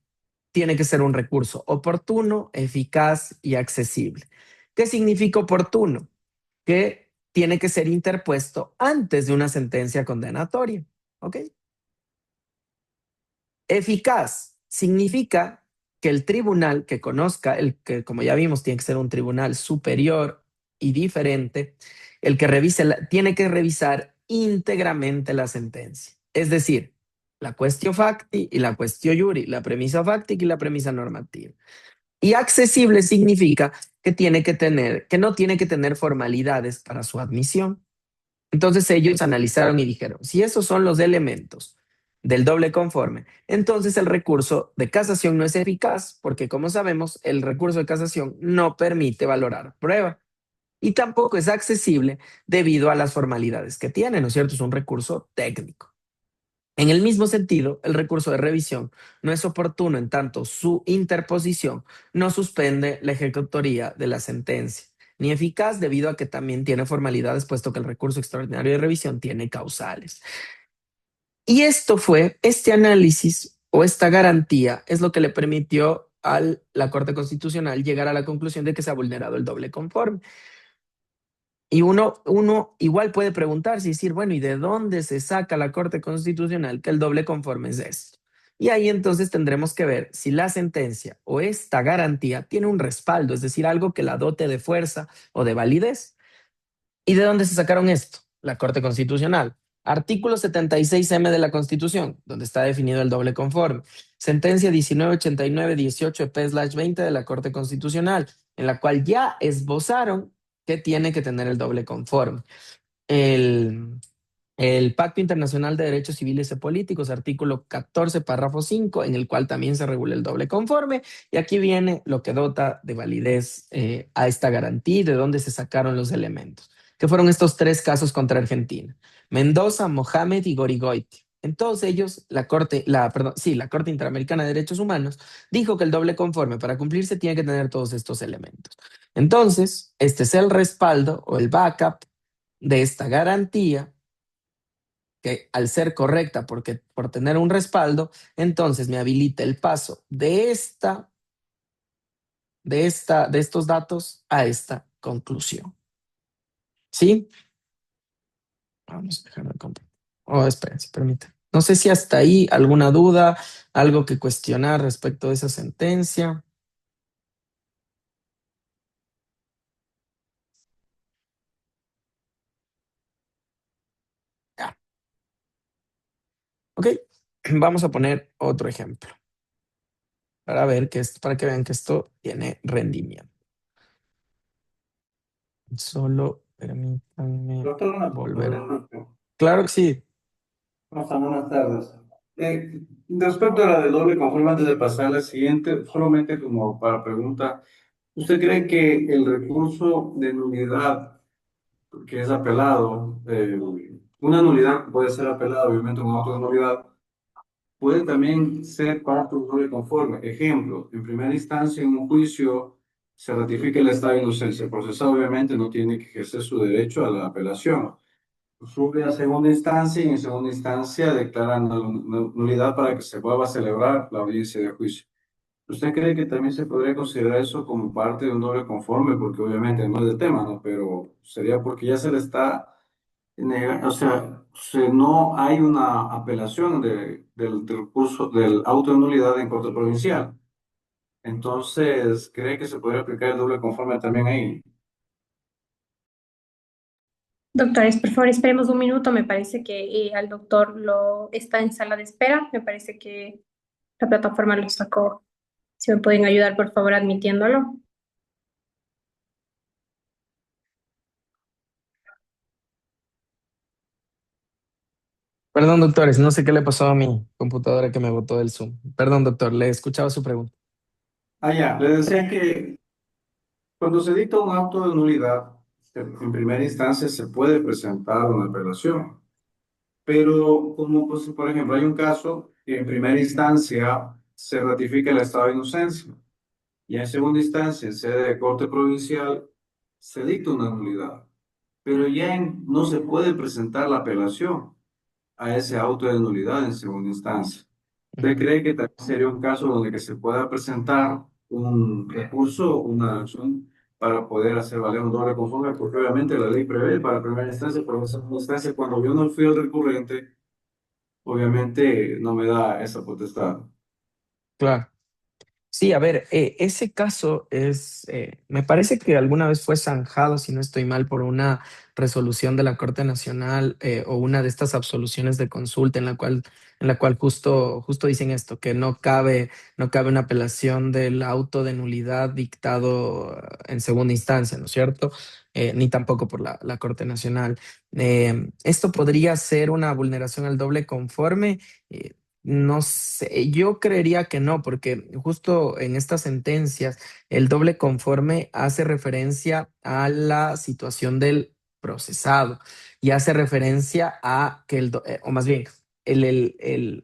[SPEAKER 3] tiene que ser un recurso oportuno, eficaz y accesible. ¿Qué significa oportuno? Que tiene que ser interpuesto antes de una sentencia condenatoria. ¿Ok? Eficaz significa que el tribunal que conozca, el que como ya vimos tiene que ser un tribunal superior y diferente, el que tiene que revisar íntegramente la sentencia. Es decir, la quaestio facti y la quaestio iuri, la premisa fáctica y la premisa normativa. Y accesible significa que no tiene que tener formalidades para su admisión. Entonces ellos analizaron y dijeron, si esos son los elementos del doble conforme, entonces el recurso de casación no es eficaz, porque como sabemos, el recurso de casación no permite valorar prueba. y tampoco es accesible debido a las formalidades que tiene, ¿no es cierto? Es un recurso técnico. En el mismo sentido, el recurso de revisión no es oportuno en tanto su interposición no suspende la ejecutoría de la sentencia, ni eficaz debido a que también tiene formalidades, puesto que el recurso extraordinario de revisión tiene causales. Y este análisis o esta garantía es lo que le permitió a la Corte Constitucional llegar a la conclusión de que se ha vulnerado el doble conforme. Y uno igual puede preguntarse y decir, bueno, ¿y de dónde se saca la Corte Constitucional que el doble conforme es esto? Y ahí entonces tendremos que ver si la sentencia o esta garantía tiene un respaldo, es decir, algo que la dote de fuerza o de validez. ¿Y de dónde se sacaron esto? La Corte Constitucional. Artículo 76M de la Constitución, donde está definido el doble conforme. Sentencia 1989-18-EP/20 de la Corte Constitucional, en la cual ya esbozaron que tiene que tener el doble conforme. El, el Pacto Internacional de Derechos Civiles y Políticos, artículo 14, párrafo 5, en el cual también se regula el doble conforme. Y aquí viene lo que dota de validez a esta garantía y de dónde se sacaron los elementos, que fueron estos tres casos contra Argentina: Mendoza, Mohamed y Gorigoiti. En todos ellos, la Corte Interamericana de Derechos Humanos dijo que el doble conforme para cumplirse tiene que tener todos estos elementos. Entonces, este es el respaldo o el backup de esta garantía, que al ser correcta, porque por tener un respaldo, entonces me habilita el paso de estos datos a esta conclusión. ¿Sí? Vamos a dejar de compartir. Oh, espérense, permítanme. No sé si hasta ahí alguna duda, algo que cuestionar respecto de esa sentencia. Ya. Ok, vamos a poner otro ejemplo para que vean que esto tiene rendimiento. Solo permítanme
[SPEAKER 4] Doctor,
[SPEAKER 3] volver. Claro que sí.
[SPEAKER 4] buenas tardes. Respecto a la de doble conforme, antes de pasar a la siguiente, solamente como para pregunta, ¿usted cree que el recurso de nulidad que es apelado, una nulidad puede ser apelada, obviamente una otra nulidad, puede también ser parte de un doble conforme? Ejemplo, en primera instancia, en un juicio se ratifica el estado de inocencia. El procesado obviamente no tiene que ejercer su derecho a la apelación. Sube a segunda instancia y en segunda instancia declaran nulidad para que se vuelva a celebrar la audiencia de juicio. ¿Usted cree que también se podría considerar eso como parte de un doble conforme? Porque obviamente no es del tema, ¿no? Pero sería porque ya se le está o sea, no hay una apelación del recurso del auto de nulidad en corte provincial. Entonces, ¿cree que se podría aplicar el doble conforme también ahí?
[SPEAKER 1] Doctores, por favor, esperemos un minuto. Me parece que al doctor lo está en sala de espera. Me parece que la plataforma lo sacó. Si me pueden ayudar, por favor, admitiéndolo.
[SPEAKER 3] Perdón, doctores, no sé qué le pasó a mi computadora que me botó del Zoom. Perdón, doctor, le escuchaba su pregunta.
[SPEAKER 4] Ah, ya, le decía que cuando se dicta un auto de nulidad, en primera instancia se puede presentar una apelación, pero como pues, por ejemplo hay un caso que en primera instancia se ratifica el estado de inocencia y en segunda instancia en sede de corte provincial se dicta una nulidad, pero no se puede presentar la apelación a ese auto de nulidad en segunda instancia. ¿Usted
[SPEAKER 3] Ujú.
[SPEAKER 4] cree que también sería un caso donde que se pueda presentar un recurso, una acción para poder hacer valer un doble conforme? Porque obviamente la ley prevé para primera instancia, pero en segunda instancia, cuando yo no fui el recurrente, obviamente no me da esa potestad.
[SPEAKER 3] Claro. Sí, a ver, ese caso me parece que alguna vez fue zanjado, si no estoy mal, por una resolución de la Corte Nacional o una de estas absoluciones de consulta en la cual justo dicen esto, que no cabe una apelación del auto de nulidad dictado en segunda instancia, ¿no es cierto? Ni tampoco por la Corte Nacional. Esto podría ser una vulneración al doble conforme. No sé, yo creería que no, porque justo en estas sentencias el doble conforme hace referencia a la situación del procesado y hace referencia a que o más bien,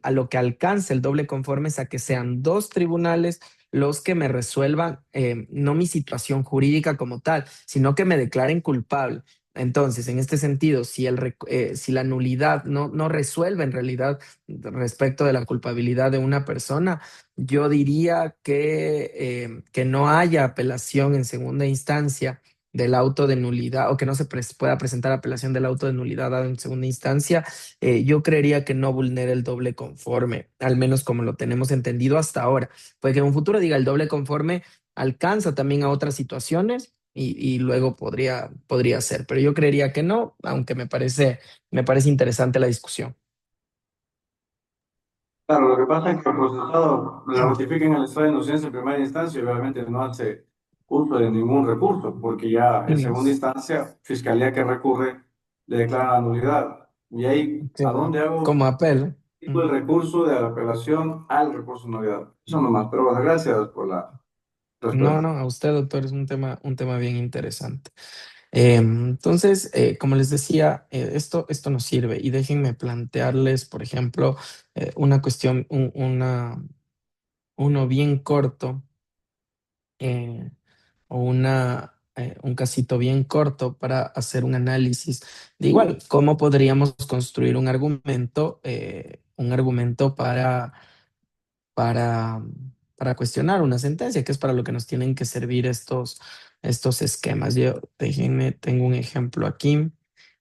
[SPEAKER 3] a lo que alcanza el doble conforme es a que sean dos tribunales los que me resuelvan no mi situación jurídica como tal, sino que me declaren culpable. Entonces, en este sentido, si la nulidad no resuelve en realidad respecto de la culpabilidad de una persona, yo diría que no haya apelación en segunda instancia del auto de nulidad o que no se pueda presentar apelación del auto de nulidad dado en segunda instancia. Yo creería que no vulnera el doble conforme, al menos como lo tenemos entendido hasta ahora. Puede que en un futuro diga el doble conforme alcanza también a otras situaciones. Y luego podría ser, pero yo creería que no, aunque me parece interesante la discusión.
[SPEAKER 4] Claro, lo que pasa es que el procesado le ratifica en el estado de inocencia en primera instancia y obviamente no hace uso de ningún recurso, porque ya en
[SPEAKER 3] No.
[SPEAKER 4] segunda instancia, fiscalía que recurre le declara la nulidad. Y ahí, ¿a dónde
[SPEAKER 3] Como
[SPEAKER 4] hago
[SPEAKER 3] apelo.
[SPEAKER 4] el recurso de la apelación al recurso de nulidad? Eso nomás, pero bueno, gracias por la
[SPEAKER 3] No,
[SPEAKER 4] respuesta.
[SPEAKER 3] no, a usted, doctor, es un tema bien interesante. Entonces, como les decía, esto nos sirve y déjenme plantearles, por ejemplo, una cuestión, uno bien corto eh, o un casito bien corto para hacer un análisis de igual, cómo podríamos construir un argumento para, para cuestionar una sentencia, que es para lo que nos tienen que servir estos esquemas. Déjenme, tengo un ejemplo aquí.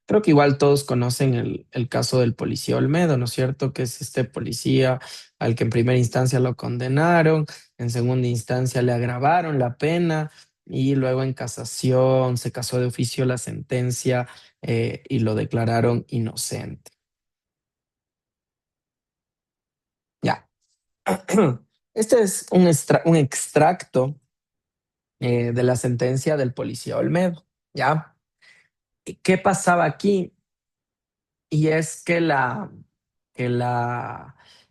[SPEAKER 3] Creo que igual todos conocen el caso del policía Olmedo, ¿no es cierto? Que es este policía al que en primera instancia lo condenaron, en segunda instancia le agravaron la pena y luego en casación se casó de oficio la sentencia y lo declararon inocente. Ya. Este es un extracto de la sentencia del policía Olmedo, ¿ya? ¿Qué pasaba aquí? Y es que la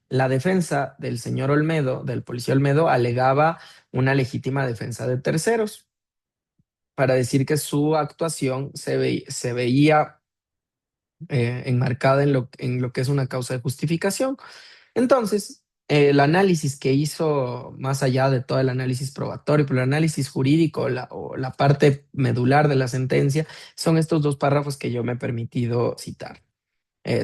[SPEAKER 3] defensa del señor Olmedo, del policía Olmedo, alegaba una legítima defensa de terceros para decir que su actuación se veía enmarcada en lo que es una causa de justificación. Entonces, el análisis que hizo, más allá de todo el análisis probatorio, pero el análisis jurídico o la parte medular de la sentencia, son estos dos párrafos que yo me he permitido citar.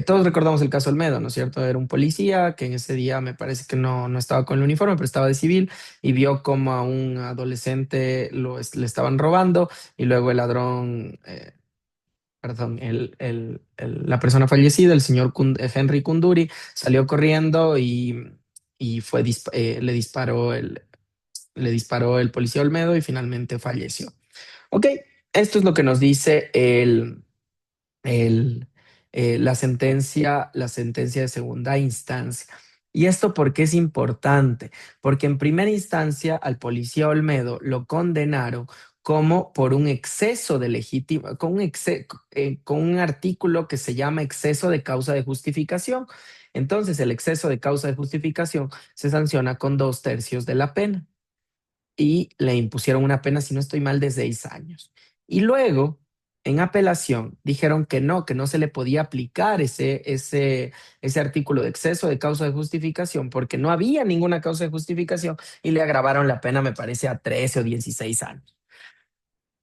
[SPEAKER 3] Todos recordamos el caso Olmedo, ¿no es cierto? Era un policía que en ese día me parece que no estaba con el uniforme, pero estaba de civil y vio como a un adolescente le estaban robando y luego el ladrón, perdón, la persona fallecida, el señor Henry Kunduri, salió corriendo y le disparó el policía Olmedo y finalmente falleció. Ok, esto es lo que nos dice el, la sentencia de segunda instancia. ¿Y esto por qué es importante? Porque en primera instancia al policía Olmedo lo condenaron como por un exceso de legítima, con un artículo que se llama exceso de causa de justificación. Entonces, el exceso de causa de justificación se sanciona con 2/3 de la pena y le impusieron una pena, si no estoy mal, de 6 años. Y luego, en apelación, dijeron que no se le podía aplicar ese artículo de exceso de causa de justificación porque no había ninguna causa de justificación y le agravaron la pena, me parece, a 13 o 16 años.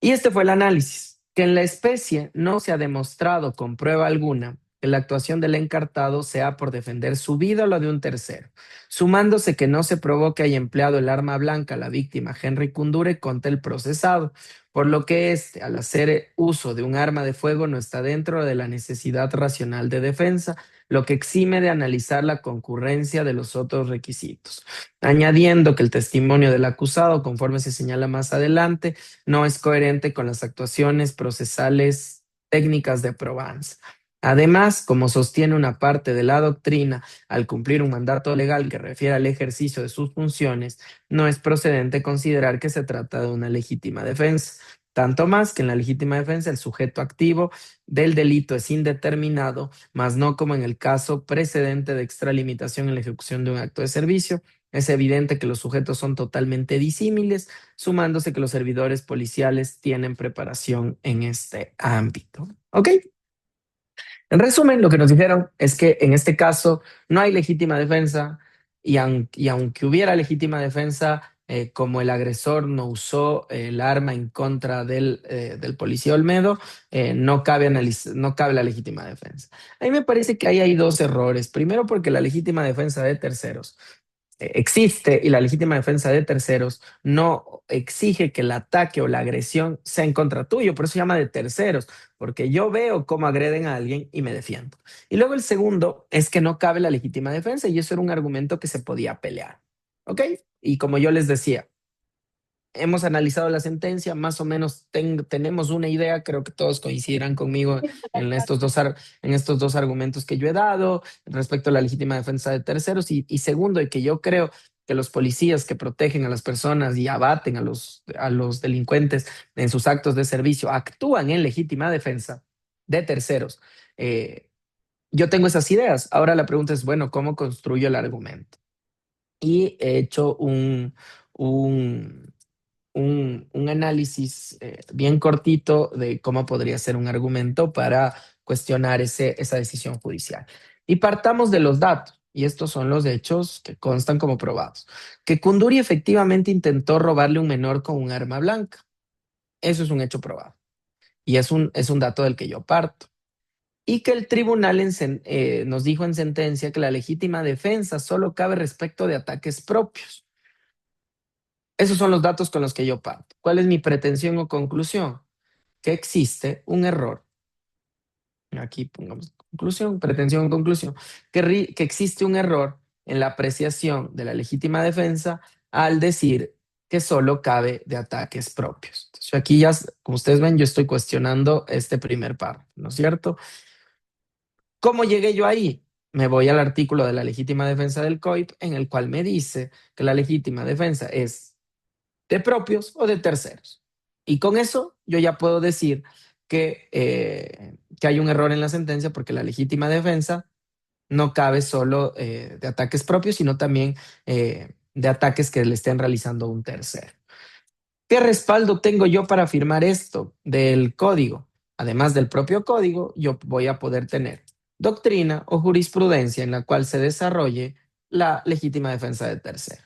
[SPEAKER 3] Y este fue el análisis, que en la especie no se ha demostrado con prueba alguna que la actuación del encartado sea por defender su vida o la de un tercero, sumándose que no se probó que haya empleado el arma blanca la víctima Henry Kundure contra el procesado, por lo que éste, al hacer uso de un arma de fuego, no está dentro de la necesidad racional de defensa, lo que exime de analizar la concurrencia de los otros requisitos, añadiendo que el testimonio del acusado, conforme se señala más adelante, no es coherente con las actuaciones procesales técnicas de probanza. Además, como sostiene una parte de la doctrina, al cumplir un mandato legal que refiere al ejercicio de sus funciones, no es procedente considerar que se trata de una legítima defensa. Tanto más que en la legítima defensa el sujeto activo del delito es indeterminado, mas no como en el caso precedente de extralimitación en la ejecución de un acto de servicio. Es evidente que los sujetos son totalmente disímiles, sumándose que los servidores policiales tienen preparación en este ámbito. ¿Ok? En resumen, lo que nos dijeron es que en este caso no hay legítima defensa y aunque hubiera legítima defensa, como el agresor no usó el arma en contra del policía Olmedo, no cabe la legítima defensa. A mí me parece que ahí hay dos errores. Primero, porque la legítima defensa de terceros existe y la legítima defensa de terceros no exige que el ataque o la agresión sea en contra tuyo, por eso se llama de terceros, porque yo veo cómo agreden a alguien y me defiendo. Y luego el segundo es que no cabe la legítima defensa y eso era un argumento que se podía pelear. ¿Ok? Y como yo les decía, hemos analizado la sentencia, más o menos tenemos una idea, creo que todos coincidirán conmigo en estos dos argumentos que yo he dado respecto a la legítima defensa de terceros y segundo, y que yo creo que los policías que protegen a las personas y abaten a los delincuentes en sus actos de servicio actúan en legítima defensa de terceros. Yo tengo esas ideas. Ahora la pregunta es, bueno, ¿cómo construyo el argumento? Y he hecho un, un análisis bien cortito de cómo podría ser un argumento para cuestionar esa decisión judicial. Y partamos de los datos, y estos son los hechos que constan como probados. Que Kunduri efectivamente intentó robarle un menor con un arma blanca. Eso es un hecho probado. Y es un dato del que yo parto. Y que el tribunal nos dijo en sentencia que la legítima defensa solo cabe respecto de ataques propios. Esos son los datos con los que yo parto. ¿Cuál es mi pretensión o conclusión? Que existe un error. Aquí pongamos conclusión, pretensión o conclusión. Que existe un error en la apreciación de la legítima defensa al decir que solo cabe de ataques propios. Entonces, aquí ya, como ustedes ven, yo estoy cuestionando este primer párrafo, ¿no es cierto? ¿Cómo llegué yo ahí? Me voy al artículo de la legítima defensa del COIP en el cual me dice que la legítima defensa es de propios o de terceros. Y con eso yo ya puedo decir que hay un error en la sentencia porque la legítima defensa no cabe solo de ataques propios, sino también de ataques que le estén realizando un tercero. ¿Qué respaldo tengo yo para afirmar esto del código? Además del propio código, yo voy a poder tener doctrina o jurisprudencia en la cual se desarrolle la legítima defensa de tercero.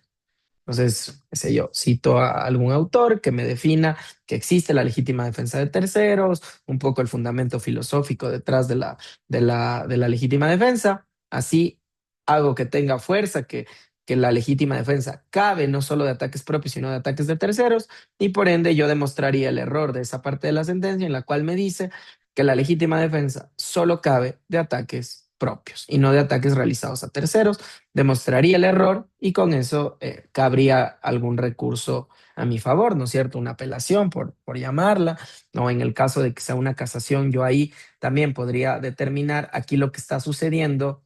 [SPEAKER 3] Entonces, qué sé yo, cito a algún autor que me defina que existe la legítima defensa de terceros, un poco el fundamento filosófico detrás de la legítima defensa. Así hago que tenga fuerza, que la legítima defensa cabe no solo de ataques propios, sino de ataques de terceros, y por ende yo demostraría el error de esa parte de la sentencia en la cual me dice que la legítima defensa solo cabe de ataques propios y no de ataques realizados a terceros. Demostraría el error y con eso cabría algún recurso a mi favor, ¿no es cierto? Una apelación, por llamarla, o en el caso de que sea una casación, yo ahí también podría determinar aquí lo que está sucediendo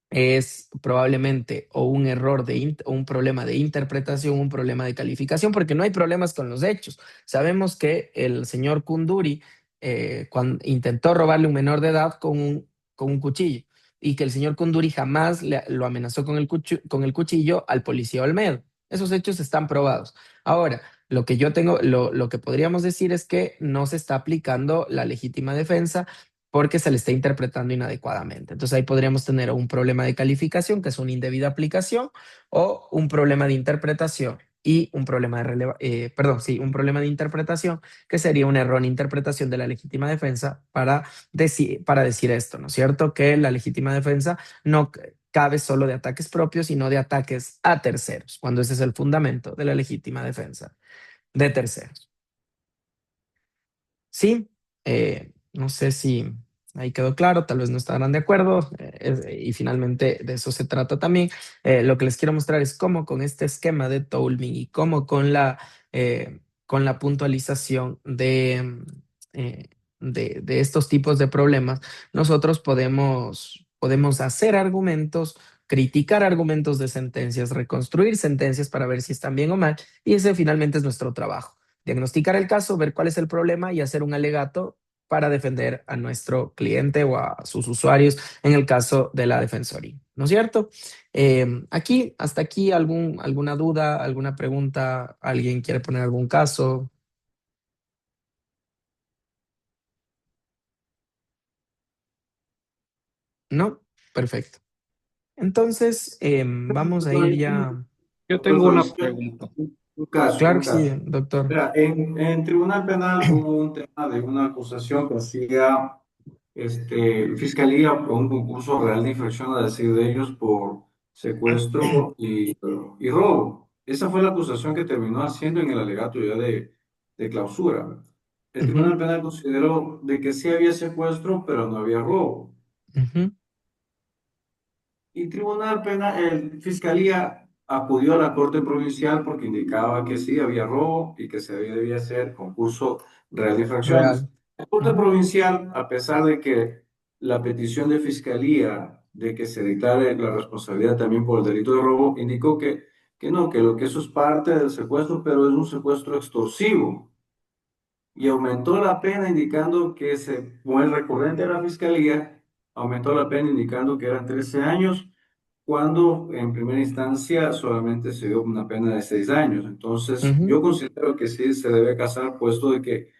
[SPEAKER 3] es probablemente o un error o un problema de interpretación, un problema de calificación, porque no hay problemas con los hechos. Sabemos que el señor Kunduri cuando intentó robarle un menor de edad con un cuchillo y que el señor Kunduri jamás lo amenazó con el cuchillo al policía Olmedo. Esos hechos están probados. Ahora, lo que podríamos decir es que no se está aplicando la legítima defensa porque se le está interpretando inadecuadamente. Entonces ahí podríamos tener un problema de calificación, que es una indebida aplicación, o un problema de interpretación y un problema un problema de interpretación, que sería un error en interpretación de la legítima defensa para decir esto, ¿no es cierto? Que la legítima defensa no cabe solo de ataques propios, sino de ataques a terceros, cuando ese es el fundamento de la legítima defensa de terceros. Sí, no sé si ahí quedó claro, tal vez no estarán de acuerdo, y finalmente de eso se trata también. Lo que les quiero mostrar es cómo con este esquema de Toulmin y cómo con la puntualización de estos tipos de problemas, nosotros podemos hacer argumentos, criticar argumentos de sentencias, reconstruir sentencias para ver si están bien o mal, y ese finalmente es nuestro trabajo. diagnosticar el caso, ver cuál es el problema y hacer un alegato para defender a nuestro cliente o a sus usuarios en el caso de la defensoría, ¿no es cierto? Hasta aquí, alguna duda, alguna pregunta, ¿alguien quiere poner algún caso? ¿No? Perfecto. Entonces, vamos a ir ya.
[SPEAKER 4] Yo
[SPEAKER 3] a-
[SPEAKER 4] tengo una pregunta. Un caso,
[SPEAKER 3] Claro
[SPEAKER 4] un
[SPEAKER 3] que sí,
[SPEAKER 4] caso.
[SPEAKER 3] doctor.
[SPEAKER 4] Mira, en Tribunal Penal hubo un tema de una acusación que hacía Fiscalía por un concurso real de infracción, a decir de ellos, por secuestro y robo. Esa fue la acusación que terminó haciendo en el alegato ya de clausura. El
[SPEAKER 3] Ujú,
[SPEAKER 4] Tribunal Penal consideró de que sí había secuestro, pero no había robo.
[SPEAKER 3] ujú,
[SPEAKER 4] Y Tribunal Penal, Fiscalía acudió a la Corte Provincial porque indicaba que sí había robo y que se debía hacer concurso real de infracciones.
[SPEAKER 3] real.
[SPEAKER 4] La Corte
[SPEAKER 3] Ujú,
[SPEAKER 4] Provincial, a pesar de que la petición de Fiscalía de que se declare la responsabilidad también por el delito de robo, indicó que no, que lo que eso es parte del secuestro, pero es un secuestro extorsivo. Y aumentó la pena indicando que como es recurrente a la Fiscalía, aumentó la pena indicando que eran 13 años cuando en primera instancia solamente se dio una pena de 6 años. Entonces,
[SPEAKER 3] ujú.
[SPEAKER 4] yo considero que sí se debe casar, puesto de que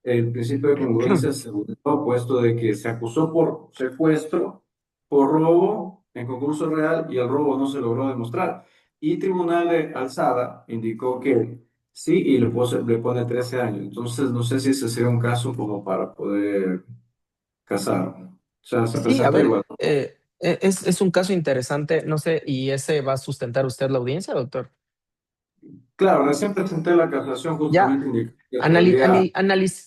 [SPEAKER 4] el principio de congruencia se vulneró, puesto de que se acusó por secuestro, por robo en concurso real y el robo no se logró demostrar. Y Tribunal de Alzada indicó que sí y le pone 13 años. Entonces, no sé si ese sería un caso como para poder casar. O sea, se
[SPEAKER 3] Sí, a
[SPEAKER 4] presentó igual.
[SPEAKER 3] ver, es un caso interesante, no sé, ¿y ese va a sustentar usted la audiencia, doctor?
[SPEAKER 4] Claro, recién presenté la casación
[SPEAKER 3] Ya,
[SPEAKER 4] justamente indicó que podría.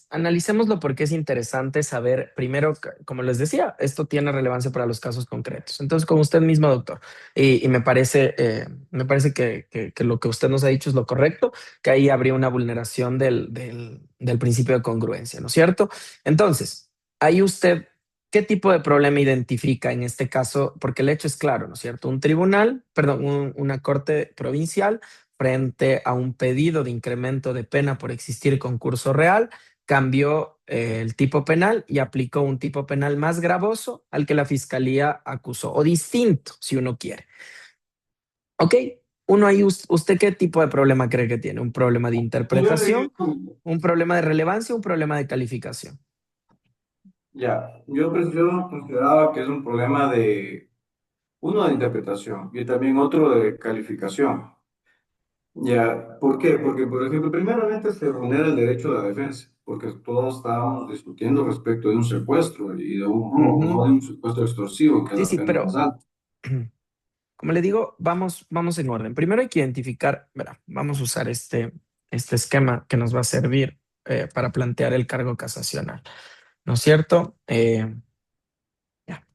[SPEAKER 3] analicémoslo porque es interesante saber, primero, como les decía, esto tiene relevancia para los casos concretos. Entonces, como usted mismo, doctor, y me parece que lo que usted nos ha dicho es lo correcto, que ahí habría una vulneración del principio de congruencia, ¿no es cierto? Entonces, ahí usted, ¿qué tipo de problema identifica en este caso? Porque el hecho es claro, ¿no es cierto? Un tribunal, perdón, una corte provincial frente a un pedido de incremento de pena por existir concurso real, cambió el tipo penal y aplicó un tipo penal más gravoso al que la fiscalía acusó, o distinto, si uno quiere. ¿Ok? Uno ahí, ¿usted qué tipo de problema cree que tiene? ¿Un problema de
[SPEAKER 4] Yo le
[SPEAKER 3] interpretación?
[SPEAKER 4] digo,
[SPEAKER 3] ¿Un problema de relevancia? ¿Un problema de calificación?
[SPEAKER 4] ya, yo consideraba que es un problema uno de interpretación y también otro de calificación. Ya, ¿por qué? Porque, por ejemplo, primeramente se vulnera el derecho de la defensa, porque todos estábamos discutiendo respecto de un secuestro y de un robo,
[SPEAKER 3] Ujú.
[SPEAKER 4] no de un secuestro extorsivo, que es
[SPEAKER 3] Sí,
[SPEAKER 4] la
[SPEAKER 3] sí,
[SPEAKER 4] pena más
[SPEAKER 3] pero
[SPEAKER 4] alta.
[SPEAKER 3] como le digo, vamos en orden. Primero hay que identificar, verá, vamos a usar este esquema que nos va a servir para plantear el cargo casacional, ¿no es cierto? Ya,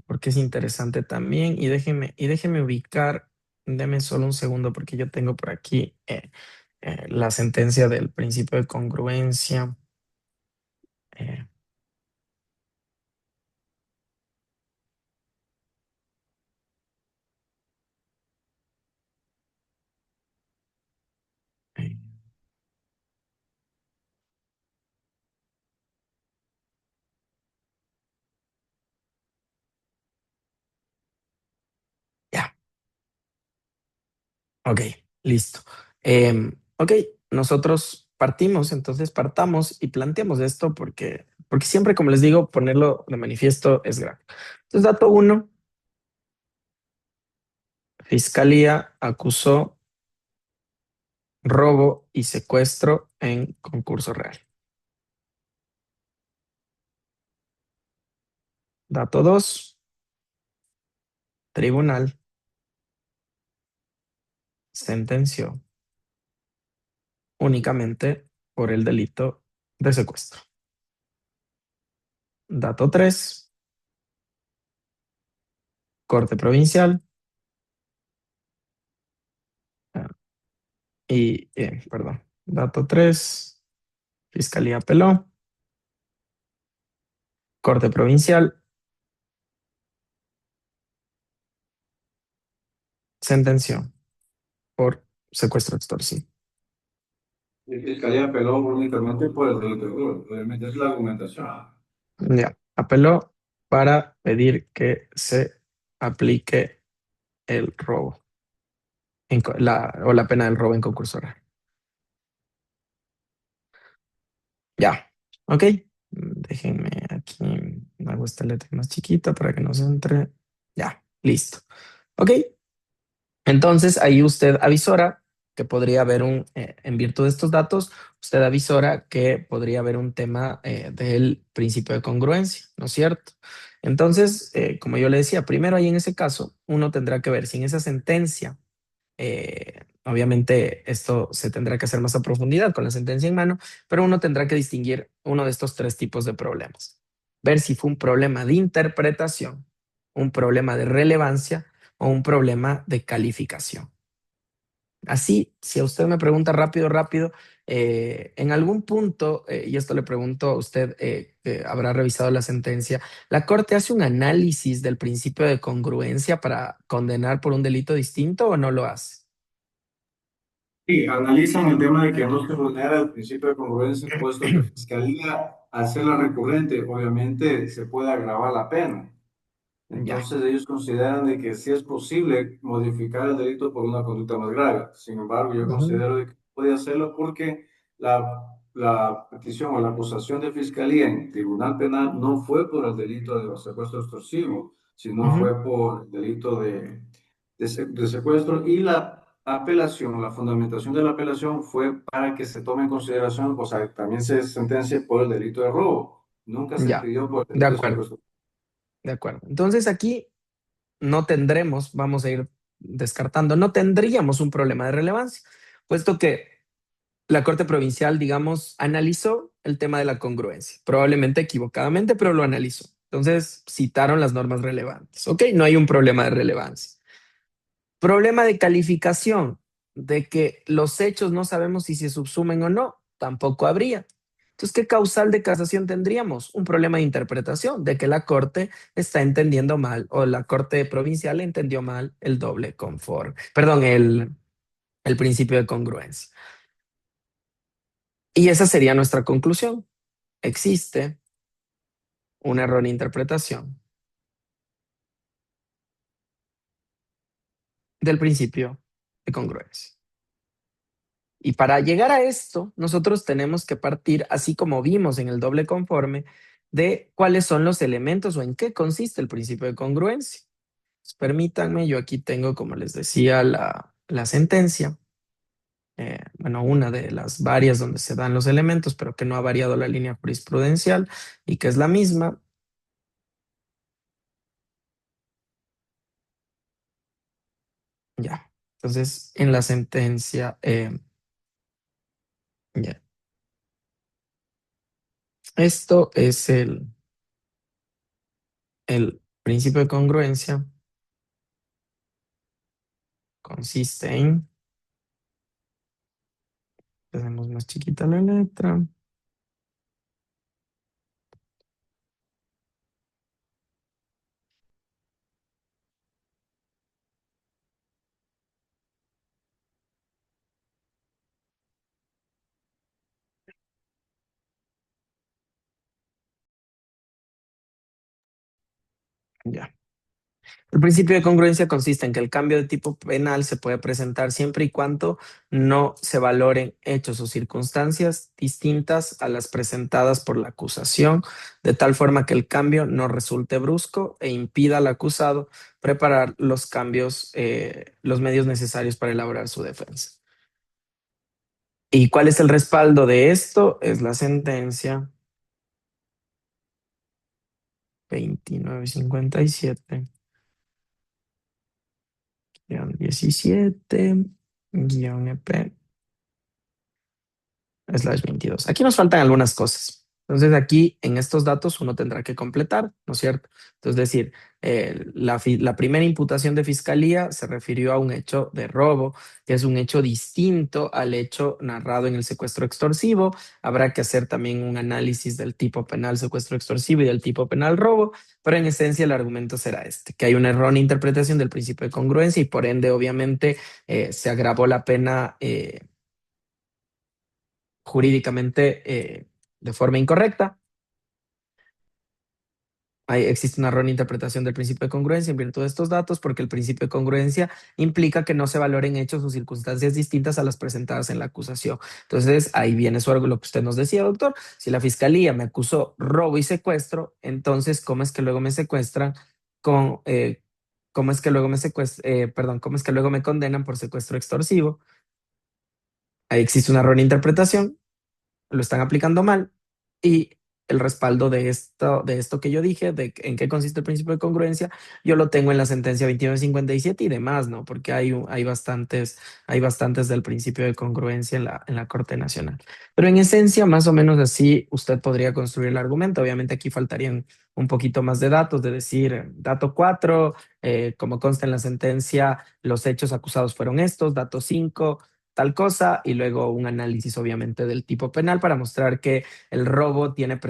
[SPEAKER 3] porque es interesante también y déjeme ubicar, deme solo un segundo porque yo tengo por aquí la sentencia del principio de congruencia. eh, eh, ya, ok, listo. Ok, nosotros partimos, entonces partamos y planteamos esto porque siempre, como les digo, ponerlo de manifiesto es grave. Entonces, dato uno, Fiscalía acusó robo y secuestro en concurso real. Dato dos, Tribunal sentenció únicamente por el delito de secuestro. Dato tres, Corte Provincial ah, perdón, dato tres, Fiscalía apeló, Corte Provincial sentenció por secuestro extorsivo.
[SPEAKER 4] La Fiscalía apeló únicamente por el delito de robo, obviamente es la argumentación.
[SPEAKER 3] Ya, apeló para pedir que se aplique el robo o la pena del robo en concurso oral. Ya, ok. Déjenme aquí, hago esta letra más chiquita para que nos entre. Ya, listo. Ok, entonces ahí usted avisora que podría haber en virtud de estos datos, usted avisora que podría haber un tema del principio de congruencia, ¿no es cierto? Entonces, como yo le decía, primero ahí en ese caso, uno tendrá que ver si en esa sentencia obviamente esto se tendrá que hacer más a profundidad con la sentencia en mano, pero uno tendrá que distinguir uno de estos tres tipos de problemas. Ver si fue un problema de interpretación, un problema de relevancia o un problema de calificación. Así, si a usted me pregunta rápido, en algún punto, y esto le pregunto a usted, que habrá revisado la sentencia, ¿la Corte hace un análisis del principio de congruencia para condenar por un delito distinto o no lo hace?
[SPEAKER 4] Sí, analizan el tema de que no se vulnera el principio de congruencia, puesto que Fiscalía, al hacerla recurrente, obviamente se puede agravar la pena.
[SPEAKER 3] Ya.
[SPEAKER 4] Entonces ellos consideran de que sí es posible modificar el delito por una conducta más grave. Sin embargo, yo
[SPEAKER 3] Ujú,
[SPEAKER 4] considero de que puede hacerlo porque la petición o la acusación de fiscalía en tribunal penal no fue por el delito de secuestro extorsivo, sino
[SPEAKER 3] ujú.
[SPEAKER 4] fue por el delito de secuestro, y la apelación, la fundamentación de la apelación fue para que se tome en consideración, o sea, también se sentencie por el delito de robo. Nunca se
[SPEAKER 3] Ya,
[SPEAKER 4] pidió por el
[SPEAKER 3] de
[SPEAKER 4] delito de
[SPEAKER 3] acuerdo,
[SPEAKER 4] secuestro.
[SPEAKER 3] de acuerdo. Entonces aquí no tendremos, vamos a ir descartando, no tendríamos un problema de relevancia, puesto que la Corte Provincial, digamos, analizó el tema de la congruencia, probablemente equivocadamente, pero lo analizó. Entonces citaron las normas relevantes. Ok, no hay un problema de relevancia. Problema de calificación, de que los hechos no sabemos si se subsumen o no, tampoco habría. Entonces, ¿qué causal de casación tendríamos? Un problema de interpretación, de que la Corte está entendiendo mal o la Corte Provincial entendió mal el doble conforme, perdón, el principio de congruencia. Y esa sería nuestra conclusión. Existe un error de interpretación del principio de congruencia. Y para llegar a esto, nosotros tenemos que partir, así como vimos en el doble conforme, de cuáles son los elementos o en qué consiste el principio de congruencia. Pues permítanme, yo aquí tengo, como les decía, la sentencia, bueno, una de las varias donde se dan los elementos, pero que no ha variado la línea jurisprudencial y que es la misma. Ya, entonces en la sentencia, ya. Esto es el principio de congruencia, consiste en, hacemos más chiquita la letra, ya. El principio de congruencia consiste en que el cambio de tipo penal se puede presentar siempre y cuando no se valoren hechos o circunstancias distintas a las presentadas por la acusación, de tal forma que el cambio no resulte brusco e impida al acusado preparar los cambios, los medios necesarios para elaborar su defensa. ¿Y cuál es el respaldo de esto? Es la sentencia 2957-17-EP /22. Aquí nos faltan algunas cosas. Entonces aquí en estos datos uno tendrá que completar, ¿no es cierto? Entonces decir, la primera imputación de fiscalía se refirió a un hecho de robo, que es un hecho distinto al hecho narrado en el secuestro extorsivo. Habrá que hacer también un análisis del tipo penal secuestro extorsivo y del tipo penal robo, pero en esencia el argumento será este, que hay una errónea interpretación del principio de congruencia y por ende obviamente se agravó la pena jurídicamente de forma incorrecta. Existe una errónea interpretación del principio de congruencia en virtud de estos datos, porque el principio de congruencia implica que no se valoren hechos o circunstancias distintas a las presentadas en la acusación. Entonces, ahí viene lo que usted nos decía, doctor. Si la fiscalía me acusó robo y secuestro, entonces, ¿cómo es que luego me secuestran con, cómo es que luego me perdón, cómo es que luego me condenan por secuestro extorsivo? Ahí existe una errónea interpretación, lo están aplicando mal, y el respaldo de esto que yo dije, de en qué consiste el principio de congruencia, yo lo tengo en la sentencia 2157 y demás, ¿no? Porque hay bastantes del principio de congruencia en la Corte Nacional. Pero en esencia, más o menos así, usted podría construir el argumento. Obviamente aquí faltarían un poquito más de datos, de decir, dato 4, como consta en la sentencia, los hechos acusados fueron estos, dato 5, tal cosa, y luego un análisis obviamente del tipo penal para mostrar que el robo tiene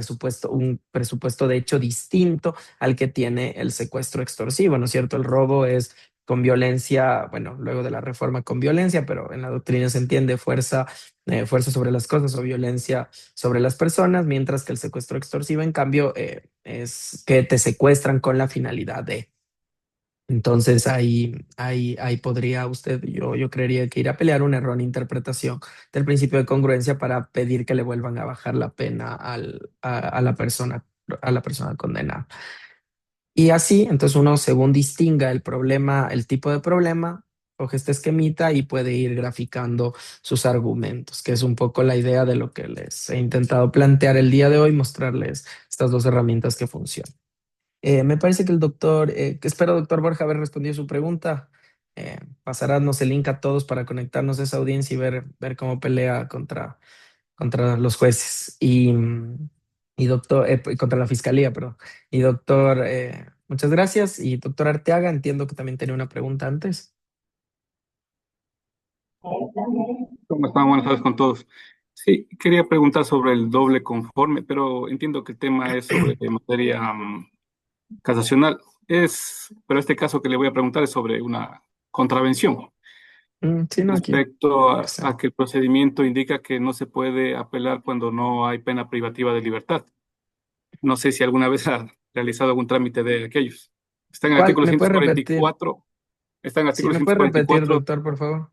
[SPEAKER 3] un presupuesto de hecho distinto al que tiene el secuestro extorsivo, ¿no es cierto? El robo es con violencia, bueno, luego de la reforma con violencia, pero en la doctrina se entiende fuerza sobre las cosas o violencia sobre las personas, mientras que el secuestro extorsivo, en cambio, es que te secuestran con la finalidad de. Entonces ahí podría usted, yo creería que ir a pelear una errónea interpretación del principio de congruencia para pedir que le vuelvan a bajar la pena a la persona condenada. Y así, entonces uno según distinga el problema, el tipo de problema, coge este esquemita y puede ir graficando sus argumentos, que es un poco la idea de lo que les he intentado plantear el día de hoy, mostrarles estas dos herramientas que funcionan. Me parece que que espero, doctor Borja, haber respondido su pregunta. Pasarnos el link a todos para conectarnos a esa audiencia y ver cómo pelea contra los jueces y doctor, contra la fiscalía, perdón. Y doctor, muchas gracias. Y doctor Arteaga, entiendo que también tenía una pregunta antes.
[SPEAKER 6] ¿Cómo están? Buenas tardes con todos. Sí, quería preguntar sobre el doble conforme, pero entiendo que el tema es sobre materia casacional. Pero este caso que le voy a preguntar es sobre una contravención
[SPEAKER 3] Sí, no, aquí.
[SPEAKER 6] respecto a que el procedimiento indica que no se puede apelar cuando no hay pena privativa de libertad. No sé si alguna vez ha realizado algún trámite de aquellos. Está en el
[SPEAKER 3] ¿Cuál?
[SPEAKER 6] artículo
[SPEAKER 3] ¿Me puede repetir?
[SPEAKER 6] 144. Está en el
[SPEAKER 3] Sí,
[SPEAKER 6] artículo
[SPEAKER 3] ¿me puede repetir,
[SPEAKER 6] 144.
[SPEAKER 3] doctor, por favor?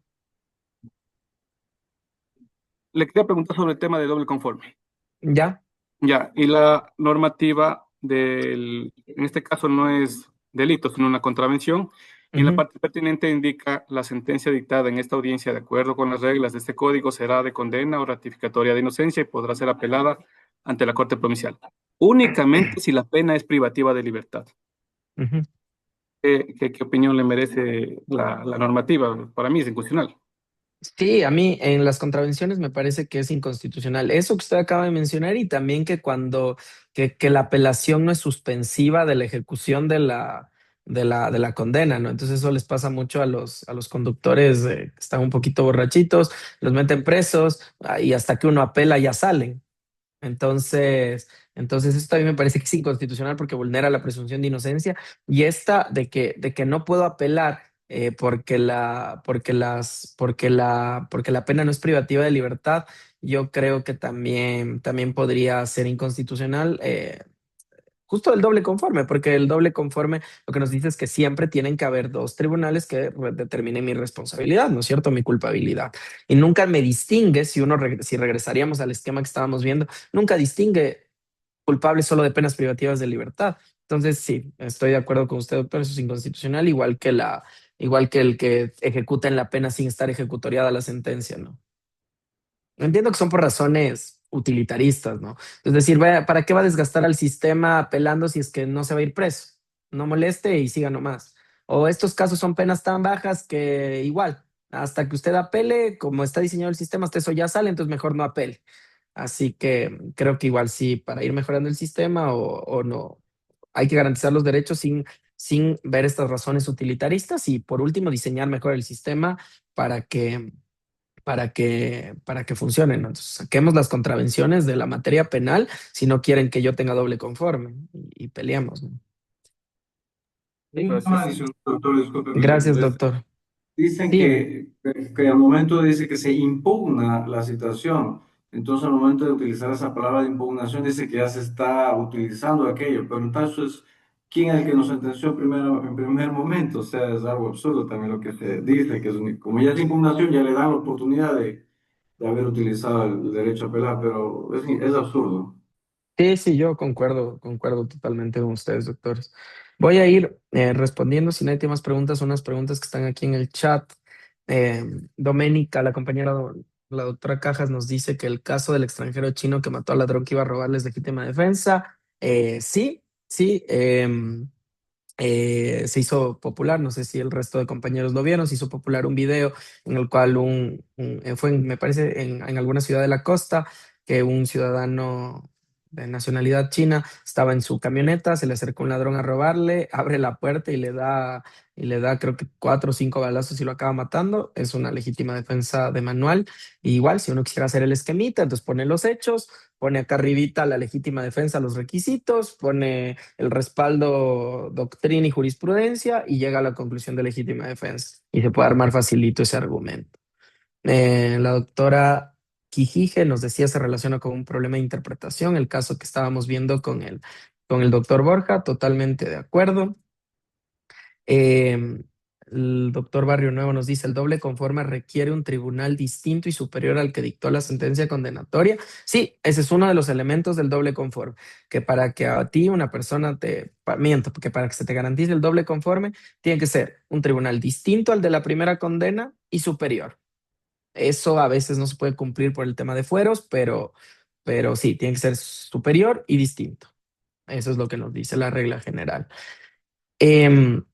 [SPEAKER 6] Le quería preguntar sobre el tema de doble conforme.
[SPEAKER 3] ¿Ya?
[SPEAKER 6] Ya, y la normativa en este caso no es delito, sino una contravención, y en la
[SPEAKER 3] Ujú.
[SPEAKER 6] parte pertinente indica la sentencia dictada en esta audiencia de acuerdo con las reglas de este código será de condena o ratificatoria de inocencia y podrá ser apelada ante la Corte Provincial, únicamente si la pena es privativa de libertad.
[SPEAKER 3] Ujú.
[SPEAKER 6] ¿Qué opinión le merece la normativa? Para mí es inconstitucional.
[SPEAKER 3] Sí, a mí en las contravenciones me parece que es inconstitucional. Eso que usted acaba de mencionar y también que que la apelación no es suspensiva de la ejecución de la condena, ¿no? Entonces eso les pasa mucho a los conductores que están un poquito borrachitos, los meten presos y hasta que uno apela ya salen. Entonces esto a mí me parece que es inconstitucional porque vulnera la presunción de inocencia y esta de que no puedo apelar porque la pena no es privativa de libertad, yo creo que también podría ser inconstitucional. Justo el doble conforme, porque el doble conforme lo que nos dice es que siempre tienen que haber dos tribunales que determinen mi responsabilidad, ¿no es cierto? Mi culpabilidad. Y nunca me distingue, si regresaríamos al esquema que estábamos viendo, nunca distingue culpable solo de penas privativas de libertad. Entonces, sí, estoy de acuerdo con usted, doctor, eso es inconstitucional, igual que el que ejecuta en la pena sin estar ejecutoriada la sentencia, ¿no? Entiendo que son por razones utilitaristas, ¿no? Es decir, ¿para qué va a desgastar al sistema apelando si es que no se va a ir preso? No moleste y siga nomás. O estos casos son penas tan bajas que igual, hasta que usted apele, como está diseñado el sistema, hasta eso ya sale, entonces mejor no apele. Así que creo que igual sí, para ir mejorando el sistema o no, hay que garantizar los derechos sin ver estas razones utilitaristas y por último diseñar mejor el sistema para para que funcionen, ¿no? Entonces, saquemos las contravenciones de la materia penal si no quieren que yo tenga doble conforme y peleamos, ¿no?
[SPEAKER 4] Hay un tema
[SPEAKER 6] Gracias.
[SPEAKER 4] adicional, doctor, disculpe que le
[SPEAKER 3] Gracias,
[SPEAKER 4] moleste.
[SPEAKER 3] doctor.
[SPEAKER 4] Dicen
[SPEAKER 3] Sí.
[SPEAKER 4] que al momento dice que se impugna la situación. Entonces, al momento de utilizar esa palabra de impugnación, dice que ya se está utilizando aquello, pero entonces, ¿quién es el que nos sentenció primero, en primer momento? O sea, es algo absurdo también lo que se dice, que es como ya es impugnación, ya le dan la oportunidad de haber utilizado el derecho a apelar, pero es absurdo.
[SPEAKER 3] Sí, sí, yo concuerdo totalmente con ustedes, doctores. Voy a ir respondiendo, si no hay más preguntas, unas preguntas que están aquí en el chat. Eh, Doménica, la compañera, la doctora Cajas, nos dice que el caso del extranjero chino que mató al ladrón que iba a robarles legítima defensa. Sí, sí. Se hizo popular, no sé si el resto de compañeros lo vieron, se hizo popular un video en el cual me parece, en alguna ciudad de la costa, que un ciudadano de nacionalidad china estaba en su camioneta, se le acercó un ladrón a robarle, abre la puerta y le da creo que 4 o 5 balazos y lo acaba matando. Es una legítima defensa de manual. Y igual, si uno quisiera hacer el esquemita, entonces pone los hechos, pone acá arribita la legítima defensa, los requisitos, pone el respaldo, doctrina y jurisprudencia y llega a la conclusión de legítima defensa. Y se puede armar facilito ese argumento. La doctora Quijije nos decía se relaciona con un problema de interpretación, el caso que estábamos viendo con el doctor Borja, totalmente de acuerdo. Eh, el doctor Barrio Nuevo nos dice, el doble conforme requiere un tribunal distinto y superior al que dictó la sentencia condenatoria. Sí, ese es uno de los elementos del doble conforme, que para que a ti una persona miento, porque para que se te garantice el doble conforme, tiene que ser un tribunal distinto al de la primera condena y superior. Eso a veces no se puede cumplir por el tema de fueros, pero sí, tiene que ser superior y distinto. Eso es lo que nos dice la regla general. Em,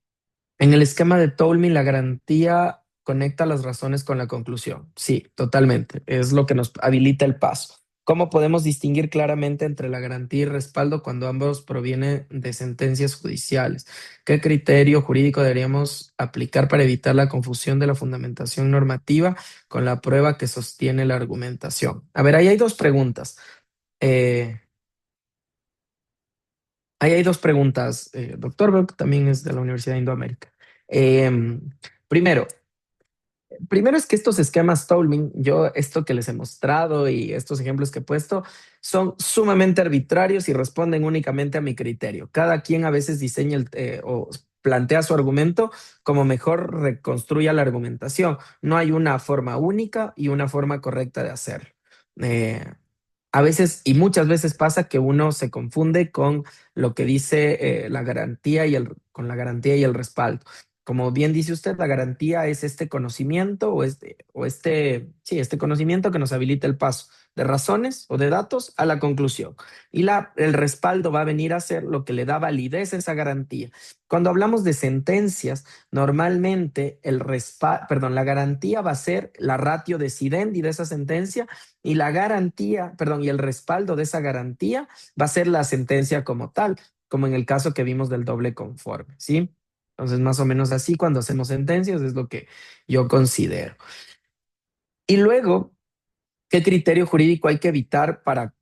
[SPEAKER 3] en el esquema de Tolmin, la garantía conecta las razones con la conclusión. Sí, totalmente. Es lo que nos habilita el paso. ¿Cómo podemos distinguir claramente entre la garantía y respaldo cuando ambos provienen de sentencias judiciales? ¿Qué criterio jurídico deberíamos aplicar para evitar la confusión de la fundamentación normativa con la prueba que sostiene la argumentación? A ver, ahí hay dos preguntas. Eh, Ahí hay dos preguntas, doctor, veo que también es de la Universidad de Indoamérica. Em, primero, Primero es que estos esquemas Tolman, yo esto que les he mostrado y estos ejemplos que he puesto son sumamente arbitrarios y responden únicamente a mi criterio. Cada quien a veces diseña o plantea su argumento como mejor reconstruya la argumentación. No hay una forma única y una forma correcta de hacerlo. Eh, a veces y muchas veces pasa que uno se confunde con lo que dice la garantía con la garantía y el respaldo. Como bien dice usted, la garantía es este conocimiento sí, este conocimiento que nos habilita el paso de razones o de datos a la conclusión. Y el respaldo va a venir a ser lo que le da validez a esa garantía. Cuando hablamos de sentencias, normalmente la garantía va a ser la ratio decidendi de esa sentencia y la garantía, perdón, y el respaldo de esa garantía va a ser la sentencia como tal, como en el caso que vimos del doble conforme, ¿sí? Entonces, más o menos así, cuando hacemos sentencias, es lo que yo considero. Y luego, ¿qué criterio jurídico hay que evitar para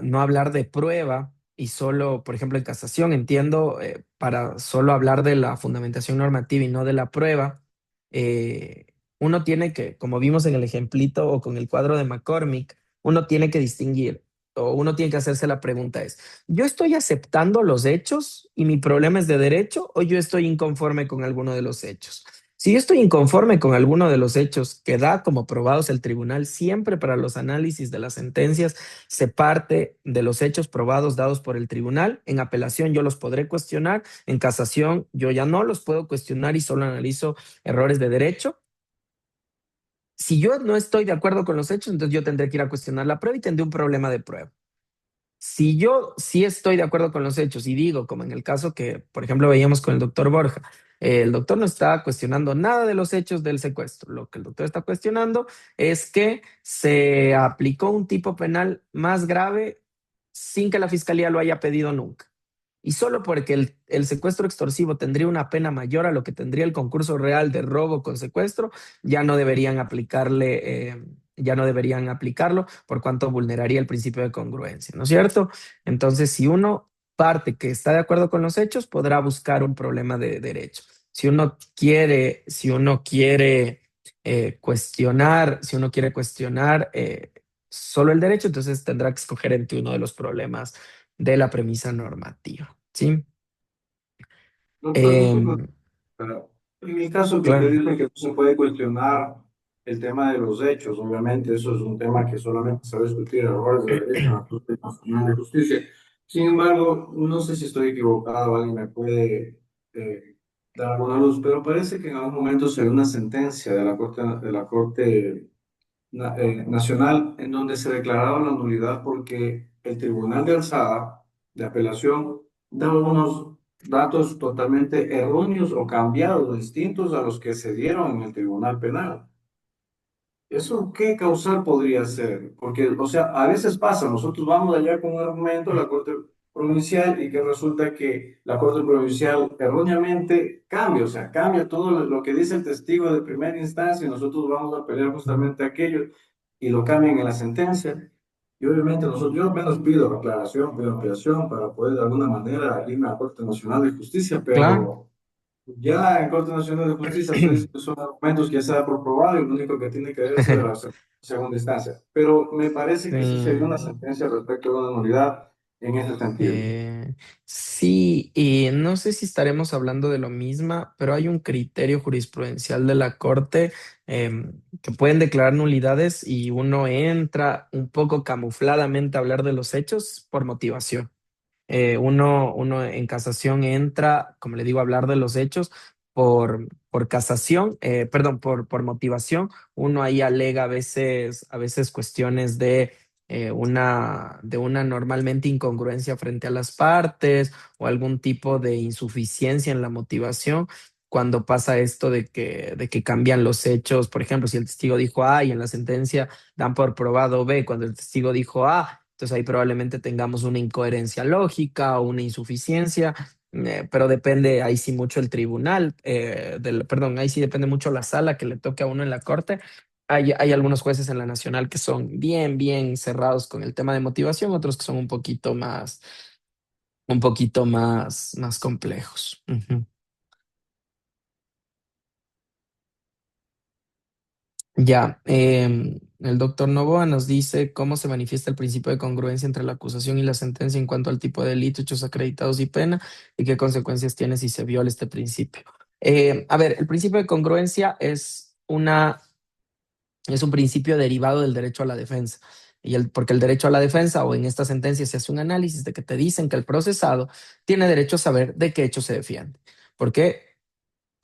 [SPEAKER 3] no hablar de prueba y solo, por ejemplo, en casación, entiendo, para solo hablar de la fundamentación normativa y no de la prueba? Uno tiene que, como vimos en el ejemplito o con el cuadro de McCormick, uno tiene que distinguir o uno tiene que hacerse la pregunta es, ¿yo estoy aceptando los hechos y mi problema es de derecho o yo estoy inconforme con alguno de los hechos? Si yo estoy inconforme con alguno de los hechos que da como probados el tribunal, siempre para los análisis de las sentencias se parte de los hechos probados dados por el tribunal. En apelación yo los podré cuestionar, en casación yo ya no los puedo cuestionar y solo analizo errores de derecho. Si yo no estoy de acuerdo con los hechos, entonces yo tendré que ir a cuestionar la prueba y tendré un problema de prueba. Si yo sí estoy de acuerdo con los hechos y digo, como en el caso que, por ejemplo, veíamos con el doctor Borja, el doctor no está cuestionando nada de los hechos del secuestro. Lo que el doctor está cuestionando es que se aplicó un tipo penal más grave sin que la fiscalía lo haya pedido nunca. Y solo porque el secuestro extorsivo tendría una pena mayor a lo que tendría el concurso real de robo con secuestro, ya no deberían ya no deberían aplicarlo por cuanto vulneraría el principio de congruencia, ¿no es cierto? Entonces, si uno parte que está de acuerdo con los hechos, podrá buscar un problema de derecho. Si uno quiere cuestionar solo el derecho, entonces tendrá que escoger entre uno de los problemas de la premisa normativa. ¿Sí?
[SPEAKER 4] Doctor, disculpe,
[SPEAKER 3] Em,
[SPEAKER 4] pero en el caso que usted
[SPEAKER 3] claro.
[SPEAKER 4] dice que no se puede cuestionar el tema de los hechos, obviamente eso es un tema que solamente se va a discutir a errores de derecho en la Corte Nacional de Justicia. Sin embargo, no sé si estoy equivocado, alguien me puede dar alguna luz, pero parece que en algún momento se dio una sentencia de la Corte Nacional en donde se declaraba la nulidad porque el Tribunal de Alzada de Apelación daba unos datos totalmente erróneos o cambiados, distintos a los que se dieron en el Tribunal Penal. ¿Eso qué causal podría ser? Porque, o sea, a veces pasa, nosotros vamos allá con un argumento a la Corte Provincial y que resulta que la Corte Provincial erróneamente cambia, o sea, cambia todo lo que dice el testigo de primera instancia y nosotros vamos a pelear justamente aquello y lo cambian en la sentencia. Y obviamente nosotros, yo al menos pido aclaración, pido ampliación para poder de alguna manera irme a la Corte Nacional de Justicia,
[SPEAKER 3] Claro.
[SPEAKER 4] pero ya en Corte Nacional de Justicia usted dice que son argumentos que ya se da por probado y lo único que tiene que ver es la segunda instancia. Pero me parece que sí se dio una
[SPEAKER 3] Sí.
[SPEAKER 4] sentencia respecto a una nulidad en ese sentido.
[SPEAKER 3] Sí, y no sé si estaremos hablando de lo mismo, pero hay un criterio jurisprudencial de la Corte que pueden declarar nulidades y uno entra un poco camufladamente a hablar de los hechos por motivación. Uno en casación entra, como le digo, a hablar de los hechos por casación, perdón, por motivación. Uno ahí alega a veces cuestiones de una normalmente incongruencia frente a las partes o algún tipo de insuficiencia en la motivación. Cuando pasa esto de que cambian los hechos, por ejemplo, si el testigo dijo A y en la sentencia dan por probado B, cuando el testigo dijo A, entonces ahí probablemente tengamos una incoherencia lógica o una insuficiencia, pero depende ahí sí mucho el tribunal, perdón, ahí sí depende mucho la sala que le toque a uno en la corte. Hay algunos jueces en la nacional que son bien cerrados con el tema de motivación, otros que son un poquito más complejos. Ujú. Ya, el doctor Novoa nos dice cómo se manifiesta el principio de congruencia entre la acusación y la sentencia en cuanto al tipo de delito, hechos acreditados y pena, y qué consecuencias tiene si se viola este principio. A ver, el principio de congruencia es un principio derivado del derecho a la defensa. Porque el derecho a la defensa, o en esta sentencia se hace un análisis de que te dicen que el procesado tiene derecho a saber de qué hecho se defiende. Porque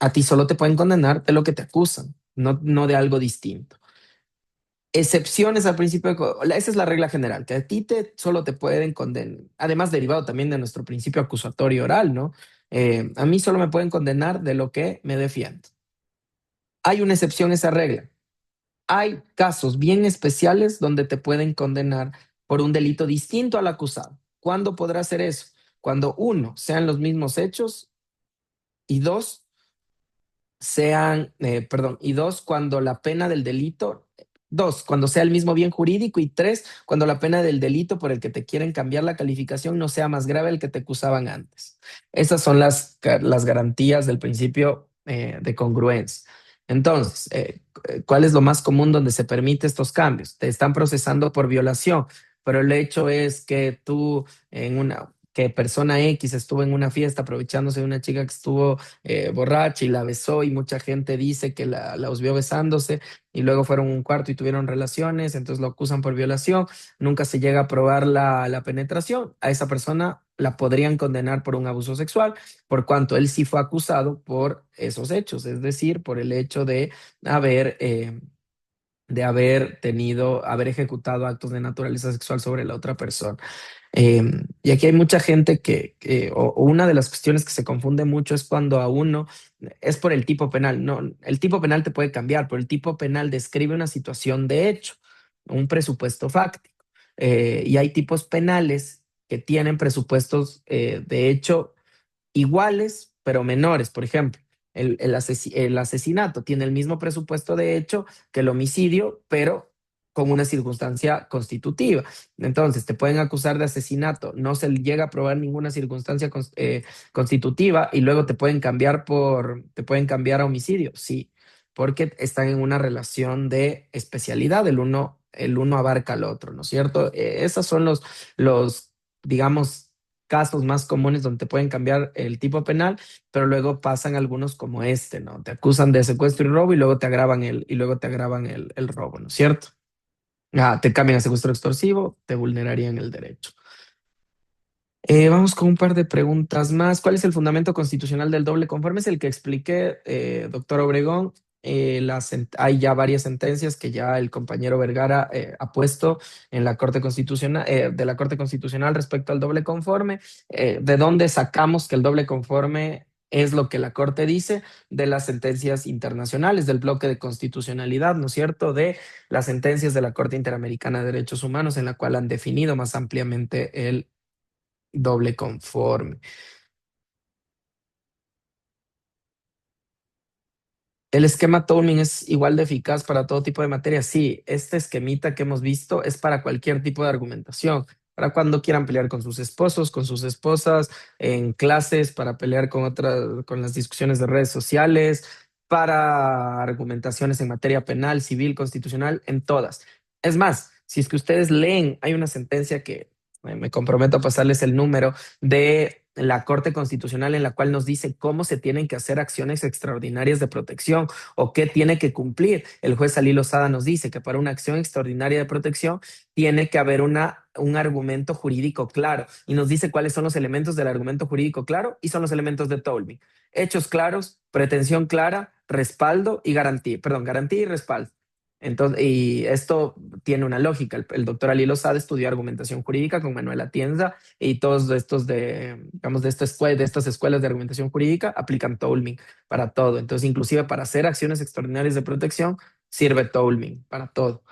[SPEAKER 3] a ti solo te pueden condenar de lo que te acusan, no de algo distinto. Excepciones al principio esa es la regla general, que a ti solo te pueden condenar, además derivado también de nuestro principio acusatorio oral, ¿no? A mí solo me pueden condenar de lo que me defiendo. Hay una excepción a esa regla. Hay casos bien especiales donde te pueden condenar por un delito distinto al acusado. ¿Cuándo podrá hacer eso? Cuando uno, sean los mismos hechos y dos, y dos, cuando la pena del delito, dos, cuando sea el mismo bien jurídico y tres, cuando la pena del delito por el que te quieren cambiar la calificación no sea más grave el que te acusaban antes. Esas son las garantías del principio de congruencia. Entonces, ¿cuál es lo más común donde se permite estos cambios? Te están procesando por violación, pero el hecho es que que persona X estuvo en una fiesta aprovechándose de una chica que estuvo borracha y la besó y mucha gente dice que los vio besándose y luego fueron a un cuarto y tuvieron relaciones, entonces lo acusan por violación, nunca se llega a probar la penetración, a esa persona la podrían condenar por un abuso sexual, por cuanto él sí fue acusado por esos hechos, es decir, por el hecho haber... eh, haber ejecutado actos de naturaleza sexual sobre la otra persona. Y aquí hay mucha gente o una de las cuestiones que se confunde mucho es cuando a uno es por el tipo penal. No, el tipo penal te puede cambiar, pero el tipo penal describe una situación de hecho, un presupuesto fáctico. Y hay tipos penales que tienen presupuestos de hecho iguales, pero menores. Por ejemplo, el asesinato tiene el mismo presupuesto de hecho que el homicidio, pero con una circunstancia constitutiva. Entonces, te pueden acusar de asesinato, no se llega a probar ninguna circunstancia constitutiva y luego te pueden cambiar a homicidio. Sí, porque están en una relación de especialidad, el uno abarca al otro, ¿no es cierto? Esos son los, digamos, casos más comunes donde te pueden cambiar el tipo penal, pero luego pasan algunos como este, ¿no? Te acusan de secuestro y robo y luego te agravan el robo, ¿no es cierto? Te cambian a secuestro extorsivo, te vulnerarían el derecho. Vamos con un par de preguntas más. ¿Cuál es el fundamento constitucional del doble conforme? Es el que expliqué, doctor Obregón. Hay ya varias sentencias que ya el compañero Vergara ha puesto en la Corte Constitucional, de la Corte Constitucional respecto al doble conforme. ¿De dónde sacamos que el doble conforme es lo que la Corte dice? De las sentencias internacionales, del bloque de constitucionalidad, ¿no es cierto? De las sentencias de la Corte Interamericana de Derechos Humanos, en la cual han definido más ampliamente el doble conforme. ¿El esquema Tolman es igual de eficaz para todo tipo de materia? Sí, este esquemita que hemos visto es para cualquier tipo de argumentación, para cuando quieran pelear con sus esposos, con sus esposas, en clases, para pelear con las discusiones de redes sociales, para argumentaciones en materia penal, civil, constitucional, en todas. Es más, si es que ustedes leen, hay una sentencia que me comprometo a pasarles el número de la Corte Constitucional en la cual nos dice cómo se tienen que hacer acciones extraordinarias de protección o qué tiene que cumplir. El juez Ali Lozada nos dice que para una acción extraordinaria de protección tiene que haber un argumento jurídico claro y nos dice cuáles son los elementos del argumento jurídico claro y son los elementos de Tolman. Hechos claros, pretensión clara, respaldo y garantía, perdón, garantía y respaldo. Entonces, y esto tiene una lógica. El doctor Ali Lozada estudió argumentación jurídica con Manuel Atienza y todos estos digamos, de estas escuelas de argumentación jurídica aplican Tolman para todo. Entonces, inclusive para hacer acciones extraordinarias de protección, sirve Tolman para todo.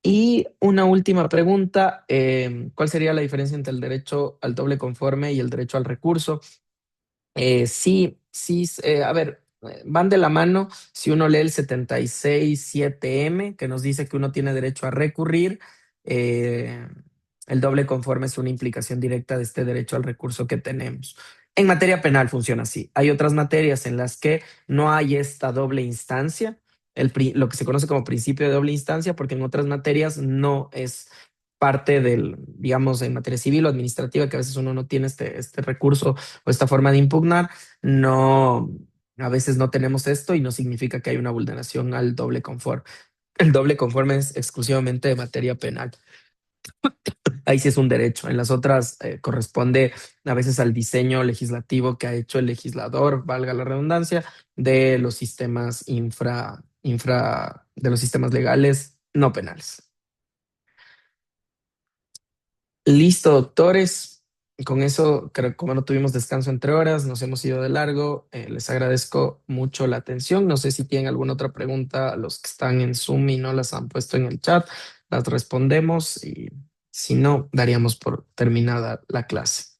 [SPEAKER 3] Y una última pregunta, ¿cuál sería la diferencia entre el derecho al doble conforme y el derecho al recurso? Sí, a ver, van de la mano si uno lee el 76.7M, que nos dice que uno tiene derecho a recurrir. eh, el doble conforme es una implicación directa de este derecho al recurso que tenemos. En materia penal funciona así. Hay otras materias en las que no hay esta doble instancia, lo que se conoce como principio de doble instancia, porque en otras materias no es parte del, digamos, en materia civil o administrativa, que a veces uno no tiene este recurso o esta forma de impugnar, no, a veces no tenemos esto y no significa que hay una vulneración al doble conforme. El doble conforme es exclusivamente de materia penal. Ahí sí es un derecho. En las otras corresponde a veces al diseño legislativo que ha hecho el legislador, valga la redundancia, de los sistemas de los sistemas legales no penales. Listo, doctores. Con eso, creo, como no tuvimos descanso entre horas, nos hemos ido de largo. Les agradezco mucho la atención. No sé si tienen alguna otra pregunta a los que están en Zoom y no las han puesto en el chat. Las respondemos y si no, daríamos por terminada la clase.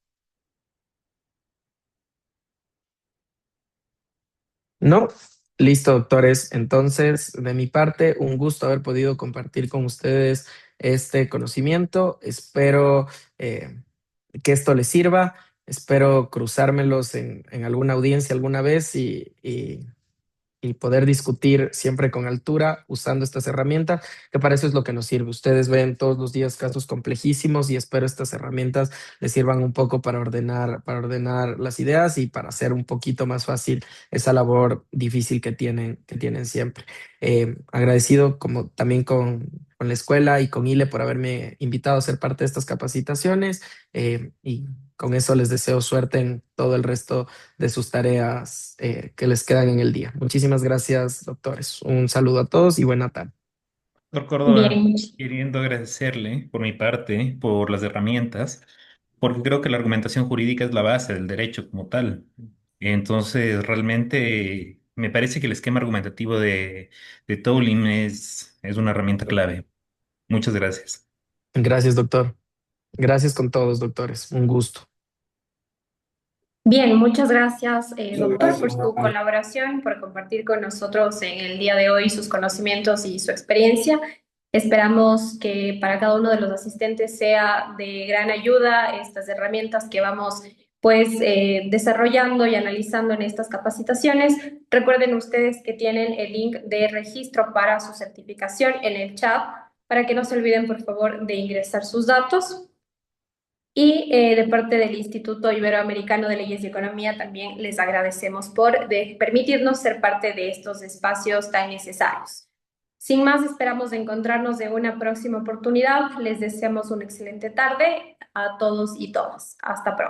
[SPEAKER 3] ¿No? Listo, doctores. Entonces, de mi parte, un gusto haber podido compartir con ustedes este conocimiento. Espero que esto les sirva. Espero cruzármelos en alguna audiencia alguna vez y poder discutir siempre con altura usando estas herramientas, que para eso es lo que nos sirve. Ustedes ven todos los días casos complejísimos y espero estas herramientas les sirvan un poco para ordenar las ideas y para hacer un poquito más fácil esa labor difícil que tienen siempre. Agradecido como también con la escuela y con ILE por haberme invitado a ser parte de estas capacitaciones y con eso les deseo suerte en todo el resto de sus tareas que les quedan en el día. Muchísimas gracias, doctores. Un saludo a todos y buena tarde.
[SPEAKER 7] Doctor Córdoba,
[SPEAKER 1] Bien,
[SPEAKER 7] queriendo agradecerle por mi parte por las herramientas, porque creo que la argumentación jurídica es la base del derecho como tal. Entonces, realmente me parece que el esquema argumentativo de Tolin es una herramienta clave. Muchas gracias.
[SPEAKER 3] Gracias, doctor. Gracias con todos, doctores. Un gusto.
[SPEAKER 1] bien, muchas gracias,
[SPEAKER 4] Muchas
[SPEAKER 1] doctor, por
[SPEAKER 4] gracias,
[SPEAKER 1] su
[SPEAKER 4] Rafa.
[SPEAKER 1] colaboración, por compartir con nosotros en el día de hoy sus conocimientos y su experiencia. Esperamos que para cada uno de los asistentes sea de gran ayuda estas herramientas que vamos pues desarrollando y analizando en estas capacitaciones. Recuerden ustedes que tienen el link de registro para su certificación en el chat, para que no se olviden, por favor, de ingresar sus datos. Y de parte del Instituto Iberoamericano de Leyes y Economía también les agradecemos por permitirnos ser parte de estos espacios tan necesarios. Sin más, esperamos encontrarnos en una próxima oportunidad. Les deseamos una excelente tarde a todos y todas. Hasta pronto.